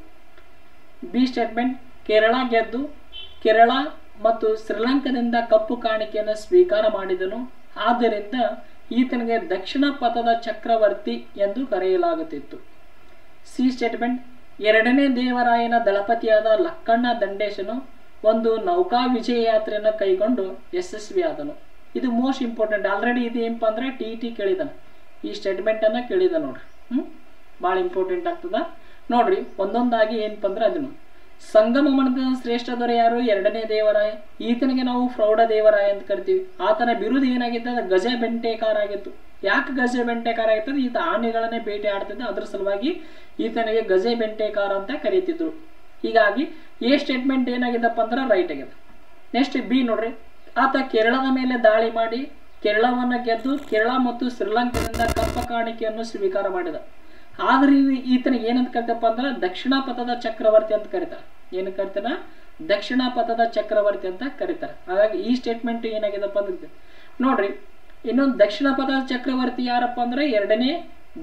ಬಿ ಸ್ಟೇಟ್ಮೆಂಟ್, ಕೇರಳ ಗೆದ್ದು ಕೇರಳ ಮತ್ತು ಶ್ರೀಲಂಕಾದಿಂದ ಕಪ್ಪು ಕಾಣಿಕೆಯನ್ನು ಸ್ವೀಕಾರ ಮಾಡಿದನು, ಆದ್ದರಿಂದ ಈತನಿಗೆ ದಕ್ಷಿಣ ಪಥದ ಚಕ್ರವರ್ತಿ ಎಂದು ಕರೆಯಲಾಗುತ್ತಿತ್ತು. ಸಿ ಸ್ಟೇಟ್ಮೆಂಟ್, ಎರಡನೇ ದೇವರಾಯನ ದಳಪತಿಯಾದ ಲಕ್ಕಣ್ಣ ದಂಡೇಶನು ಒಂದು ನೌಕಾ ವಿಜಯ ಯಾತ್ರೆಯನ್ನು ಕೈಗೊಂಡು ಯಶಸ್ವಿಯಾದನು. ಇದು ಮೋಸ್ಟ್ ಇಂಪಾರ್ಟೆಂಟ್. ಆಲ್ರೆಡಿ ಇದು ಏನಪ್ಪ ಅಂದ್ರೆ ಟಿ ಕೇಳಿದಾನೆ, ಈ ಸ್ಟೇಟ್ಮೆಂಟ್ ಅನ್ನ ಕೇಳಿದ ನೋಡ್ರಿ. ಭಾಳ ಇಂಪಾರ್ಟೆಂಟ್ ಆಗ್ತದ ನೋಡ್ರಿ. ಒಂದೊಂದಾಗಿ ಏನಪ್ಪ ಅಂದ್ರೆ ಅದನ್ನು ಸಂಗಮ ಮನೆತನದ ಶ್ರೇಷ್ಠ ದೊರೆ ಯಾರು? ಎರಡನೇ ದೇವರಾಯ. ಈತನಿಗೆ ನಾವು ಪ್ರೌಢ ದೇವರಾಯ ಅಂತ ಕರಿತೀವಿ. ಆತನ ಬಿರುದು ಏನಾಗಿತ್ತು? ಗಜ ಬೆಂಟೆಕಾರ ಆಗಿತ್ತು. ಯಾಕೆ ಗಜ ಬೆಂಟೆಕಾರ ಆಗಿರ್ತದೆ? ಈತ ಆನೆಗಳನ್ನೇ ಬೇಟೆ ಆಡ್ತಿದ್ದ, ಅದ್ರ ಸಲುವಾಗಿ ಈತನಿಗೆ ಗಜ ಬೆಂಟೆಕಾರ ಅಂತ ಕರೀತಿದ್ರು. ಹೀಗಾಗಿ ಎ ಸ್ಟೇಟ್ಮೆಂಟ್ ಏನಾಗಿದ್ದಪ್ಪ ಅಂದ್ರೆ ರೈಟ್ ಆಗಿದೆ. ನೆಕ್ಸ್ಟ್ ಬಿ ನೋಡ್ರಿ, ಆತ ಕೇರಳದ ಮೇಲೆ ದಾಳಿ ಮಾಡಿ ಕೇರಳವನ್ನು ಗೆದ್ದು ಕೇರಳ ಮತ್ತು ಶ್ರೀಲಂಕಾದಿಂದ ಕಪ್ಪ ಕಾಣಿಕೆಯನ್ನು ಸ್ವೀಕಾರ ಮಾಡಿದ. ಆದ್ರೆ ಈತನಿಗೆ ಏನಂತ ಕರಿತಪ್ಪ ಅಂದ್ರೆ ದಕ್ಷಿಣ ಪಥದ ಚಕ್ರವರ್ತಿ ಅಂತ ಕರೀತಾರೆ. ಏನು ಕರಿತಾರ? ದಕ್ಷಿಣ ಪಥದ ಚಕ್ರವರ್ತಿ ಅಂತ ಕರೀತಾರೆ. ಹಾಗಾಗಿ ಈ ಸ್ಟೇಟ್ಮೆಂಟ್ ಏನಾಗಿದಪ್ಪ ಅಂದ್ರೆ ನೋಡ್ರಿ. ಇನ್ನೊಂದು ದಕ್ಷಿಣ ಪಥದ ಚಕ್ರವರ್ತಿ ಯಾರಪ್ಪ ಅಂದ್ರೆ ಎರಡನೇ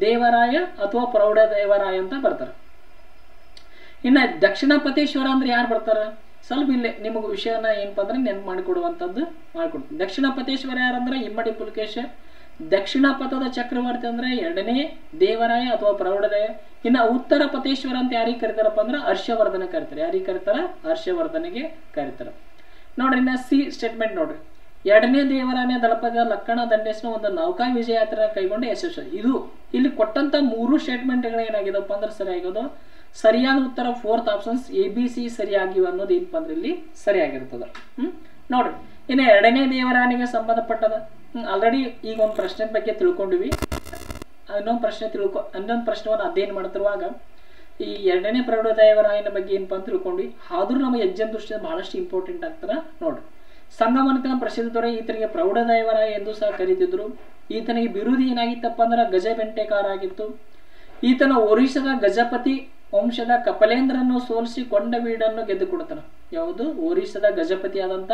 ದೇವರಾಯ ಅಥವಾ ಪ್ರೌಢ ದೇವರಾಯ ಅಂತ ಬರ್ತಾರೆ. ಇನ್ನು ದಕ್ಷಿಣ ಪಥೇಶ್ವರ ಅಂದ್ರೆ ಯಾರು ಬರ್ತಾರ? ಸ್ವಲ್ಪ ಇಲ್ಲೇ ನಿಮಗೆ ವಿಷಯನ ಏನಪ್ಪ ಅಂದ್ರೆ ನೆನಪು ಮಾಡಿಕೊಡುವಂಥದ್ದು ಮಾಡಿಕೊಡ್ತೀನಿ. ದಕ್ಷಿಣ ಪಥೇಶ್ವರ ಯಾರಂದ್ರೆ ಇಮ್ಮಡಿ ಪುಲಕೇಶ. ದಕ್ಷಿಣ ಪಥದ ಚಕ್ರವರ್ತಿ ಅಂದ್ರೆ ಎರಡನೇ ದೇವರಾಯ ಅಥವಾ ಪ್ರೌಢದೇವ. ಇನ್ನು ಉತ್ತರ ಪಥೇಶ್ವರ ಅಂತ ಯಾರಿಗೆ ಕರಿತಾರಪ್ಪ ಅಂದ್ರೆ ಹರ್ಷವರ್ಧನ ಕರಿತಾರೆ. ಯಾರಿಗೆ ಕರಿತಾರ? ಹರ್ಷವರ್ಧನಿಗೆ ಕರಿತಾರ. ನೋಡ್ರಿ, ಇನ್ನ ಸಿ ಸ್ಟೇಟ್ಮೆಂಟ್ ನೋಡ್ರಿ, ಎರಡನೇ ದೇವರಾಯನ ದಳಪತಿಯ ಲಕ್ಕಣ ದಂಡೇಶನ ಒಂದು ನೌಕಾ ವಿಜಯ ಯಾತ್ರೆ ಕೈಗೊಂಡು ಯಶಸ್ವಿ. ಇದು ಇಲ್ಲಿ ಕೊಟ್ಟಂತ ಮೂರು ಸ್ಟೇಟ್ಮೆಂಟ್ಗಳು ಏನಾಗಿದಪ್ಪ ಅಂದ್ರೆ ಸರಿಯಾಗಿದ್ದು. ಸರಿಯಾದ ಉತ್ತರ 4th ಆಪ್ಷನ್ಸ್ ABC ಸರಿಯಾಗಿವೆ ಅನ್ನೋದು ಏನಪ್ಪ ಅಂದ್ರೆ ಇಲ್ಲಿ ಸರಿಯಾಗಿರ್ತದ. ನೋಡ್ರಿ, ಇನ್ನು ಎರಡನೇ ದೇವರಾಯನಿಗೆ ಸಂಬಂಧಪಟ್ಟದ ಆಲ್ರೆಡಿ ಈಗ ಒಂದು ಪ್ರಶ್ನೆ ಬಗ್ಗೆ ತಿಳ್ಕೊಂಡಿವಿ. ಇನ್ನೊಂದು ಪ್ರಶ್ನೆವನ್ನು ಅಧ್ಯಯನ ಮಾಡ್ತಿರುವಾಗ ಈ ಎರಡನೇ ಪ್ರೌಢ ದೇವರಾಯನ ಬಗ್ಗೆ ಏನಪ್ಪ ಅಂತ ತಿಳ್ಕೊಂಡ್ವಿ. ಆದ್ರೂ ನಮ್ಮ ಎಕ್ಸಾಮ್ ದೃಷ್ಟಿಯಿಂದ ಬಹಳಷ್ಟು ಇಂಪಾರ್ಟೆಂಟ್ ಆಗ್ತಾರ. ನೋಡ್ರಿ, ಸಂಗಮನಿತನ ಪ್ರಸಿದ್ಧ ದೊರೆ, ಈತನಿಗೆ ಪ್ರೌಢ ದೇವರಾಯ ಎಂದು ಸಹ ಕರೀತಿದ್ರು. ಈತನಿಗೆ ಬಿರುದು ಏನಾಗಿತ್ತಪ್ಪ ಅಂದ್ರೆ ಗಜ ಬೆಂಟೆಕಾರ ಆಗಿತ್ತು. ಈತನ ಒರಿಸ್ಸಾದ ಗಜಪತಿ ವಂಶದ ಕಪಲೇಂದ್ರನ್ನು ಸೋಲಿಸಿ ಕೊಂಡವೀಡನ್ನು ಗೆದ್ದು ಕೊಡ್ತಾನೆ. ಯಾವುದು? ಒರಿಸ್ಸಾದ ಗಜಪತಿ ಆದಂತ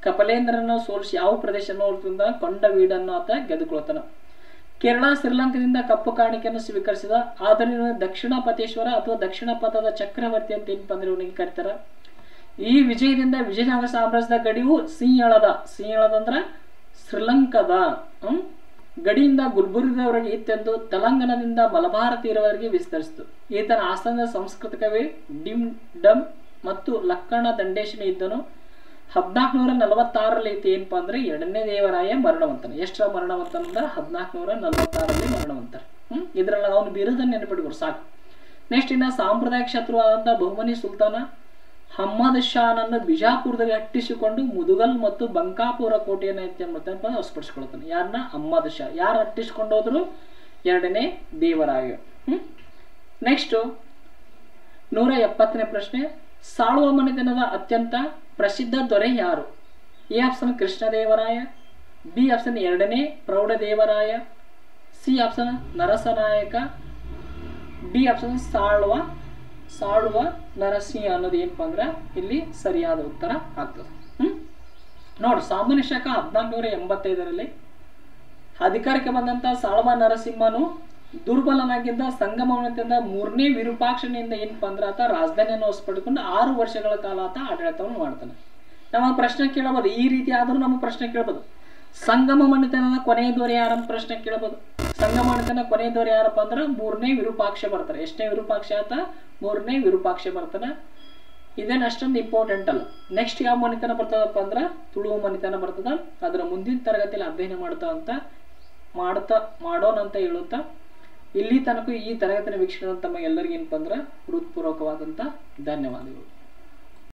ಕಪಲೇಂದ್ರನ್ನು ಸೋಲಿಸಿ ಯಾವ ಪ್ರದೇಶ ಕೊಂಡವೀಡನ್ನು ಆತ ಗೆದ್ದುಕೊಳ್ತಾನ. ಕೇರಳ ಶ್ರೀಲಂಕಾದಿಂದ ಕಪ್ಪು ಕಾಣಿಕೆಯನ್ನು ಸ್ವೀಕರಿಸಿದ. ಆದ್ದರಿಂದ ದಕ್ಷಿಣ ಪಥೇಶ್ವರ ಅಥವಾ ದಕ್ಷಿಣ ಪಥದ ಚಕ್ರವರ್ತಿ ಅಂತ ಏನಪ್ಪ ಅಂದ್ರೆ ಇವನಿಗೆ ಕರೀತಾರ. ಈ ವಿಜಯದಿಂದ ವಿಜಯನಗರ ಸಾಮ್ರಾಜ್ಯದ ಗಡಿಯು ಸಿಂಹಳದ ಅಂದ್ರ ಶ್ರೀಲಂಕಾದ ಗಡಿಯಿಂದ ಗುಲ್ಬರ್ಗದವರೆಗೆ ಇತ್ತೆಂದು ತೆಲಂಗಾಣದಿಂದ ಮಲಬಾರ ತೀರವರೆಗೆ ವಿಸ್ತರಿಸಿತು. ಈತನ ಆಸ್ಥಾನದ ಸಂಸ್ಕೃತ ಕವಿ ಡಮ್ ಮತ್ತು ಲಕ್ಕಣ ದಂಡೇಶನ ಇದ್ದನು. 1446ರಲ್ಲಿ ಏನಪ್ಪಾ ಅಂದ್ರೆ ಎರಡನೇ ದೇವರಾಯ ಮರಣವಂತನ. ಎಷ್ಟರ ಮರಣವಂತನ ಅಂದ್ರೆ 1446ರಲ್ಲಿ ಮರಣವಂತರ. ಇದ್ರಲ್ಲಿ ಅವನು ಬಿರುದನ್ನು ನೆನಪಿಟ್ಕೊಡು ಸಾಕು. ನೆಕ್ಸ್ಟ್ ಇನ್ನ ಸಾಂಪ್ರದಾಯಿಕ ಶತ್ರುವಾದಂತಹ ಬಹುಮನಿ ಸುಲ್ತಾನ ಹಮ್ಮದ್ ಶಾನನ್ನು ಬಿಜಾಪುರದಲ್ಲಿ ಅಟ್ಟಿಸಿಕೊಂಡು ಮುದುಗಲ್ ಮತ್ತು ಬಂಕಾಪುರ ಕೋಟೆಯನ್ನು ವಶಪಡಿಸಿಕೊಳ್ತಾನೆ. ಯಾರನ್ನ? ಅಹಮ್ಮದ್ ಶಾ. ಯಾರು ಅಟ್ಟಿಸಿಕೊಂಡು ಹೋದ್ರು? ಎರಡನೇ ದೇವರಾಯ. ನೆಕ್ಸ್ಟ್ 170ನೇ ಪ್ರಶ್ನೆ, ಸಾಳುವ ಮನೆತನದ ಅತ್ಯಂತ ಪ್ರಸಿದ್ಧ ದೊರೆ ಯಾರು? A option Krishnadevaraya, B option ಎರಡನೇ Praudha Devaraya, C option Narasanayaka, D option Saluva Narasimha ಅನ್ನೋದು ಏನಪ್ಪಾ ಅಂದ್ರೆ ಇಲ್ಲಿ ಸರಿಯಾದ ಉತ್ತರ ಆಗ್ತದೆ. ನೋಡಿ, ಸಾಮಾನ್ಯ ಶಕ 1485ರಲ್ಲಿ ಅಧಿಕಾರಕ್ಕೆ ಬಂದಂತ ಸಾಳುವ ನರಸಿಂಹನು ದುರ್ಬಲನಾಗಿದ್ದ ಸಂಗಮವನದಿಂದ 3ನೇ ವಿರೂಪಾಕ್ಷನಿಂದ ಏನಪ್ಪಾ ಅಂದ್ರೆ ಆತ ರಾಜಧಾನಿಯನ್ನು ವಶಪಡಿಸಿಕೊಂಡು 6 ವರ್ಷಗಳ ಕಾಲ ಆತ ಆಡಳಿತವನ್ನು ಮಾಡ್ತಾನೆ. ನಮಗೆ ಪ್ರಶ್ನೆ ಕೇಳಬಹುದು, ಈ ರೀತಿ ಆದ್ರೂ ನಮಗೆ ಪ್ರಶ್ನೆ ಕೇಳಬಹುದು. ಸಂಗಮ ಮನೆತನದ ಕೊನೆಯ ದೊರೆ ಯಾರಂತ ಪ್ರಶ್ನೆ ಕೇಳಬಹುದು. ಸಂಗಮ ಮನೆತನ ಕೊನೆಯ ದೊರೆ ಯಾರಪ್ಪ ಅಂದ್ರೆ 3ನೇ ವಿರೂಪಾಕ್ಷ ಬರ್ತಾರೆ. ಎಷ್ಟನೇ ವಿರೂಪಾಕ್ಷ ಆತ? 3ನೇ ವಿರೂಪಾಕ್ಷ ಬರ್ತಾನೆ. ಇದೇನು ಅಷ್ಟೊಂದು ಇಂಪಾರ್ಟೆಂಟ್ ಅಲ್ಲ. ನೆಕ್ಸ್ಟ್ ಯಾವ ಮನೆತನ ಬರ್ತದಪ್ಪ ಅಂದ್ರೆ ತುಳು ಮನೆತನ ಬರ್ತದ. ಅದರ ಮುಂದಿನ ತರಗತಿಯಲ್ಲಿ ಅಧ್ಯಯನ ಮಾಡೋಣ ಅಂತ ಹೇಳುತ್ತಾ ಇಲ್ಲಿ ತನಕ ಈ ತರಗತಿನ ವೀಕ್ಷಣೆ ತಮಗೆಲ್ಲರಿಗೂ ಏನಪ್ಪ ಅಂದ್ರೆ ಹೃತ್ಪೂರ್ವಕವಾದಂತ ಧನ್ಯವಾದಗಳು.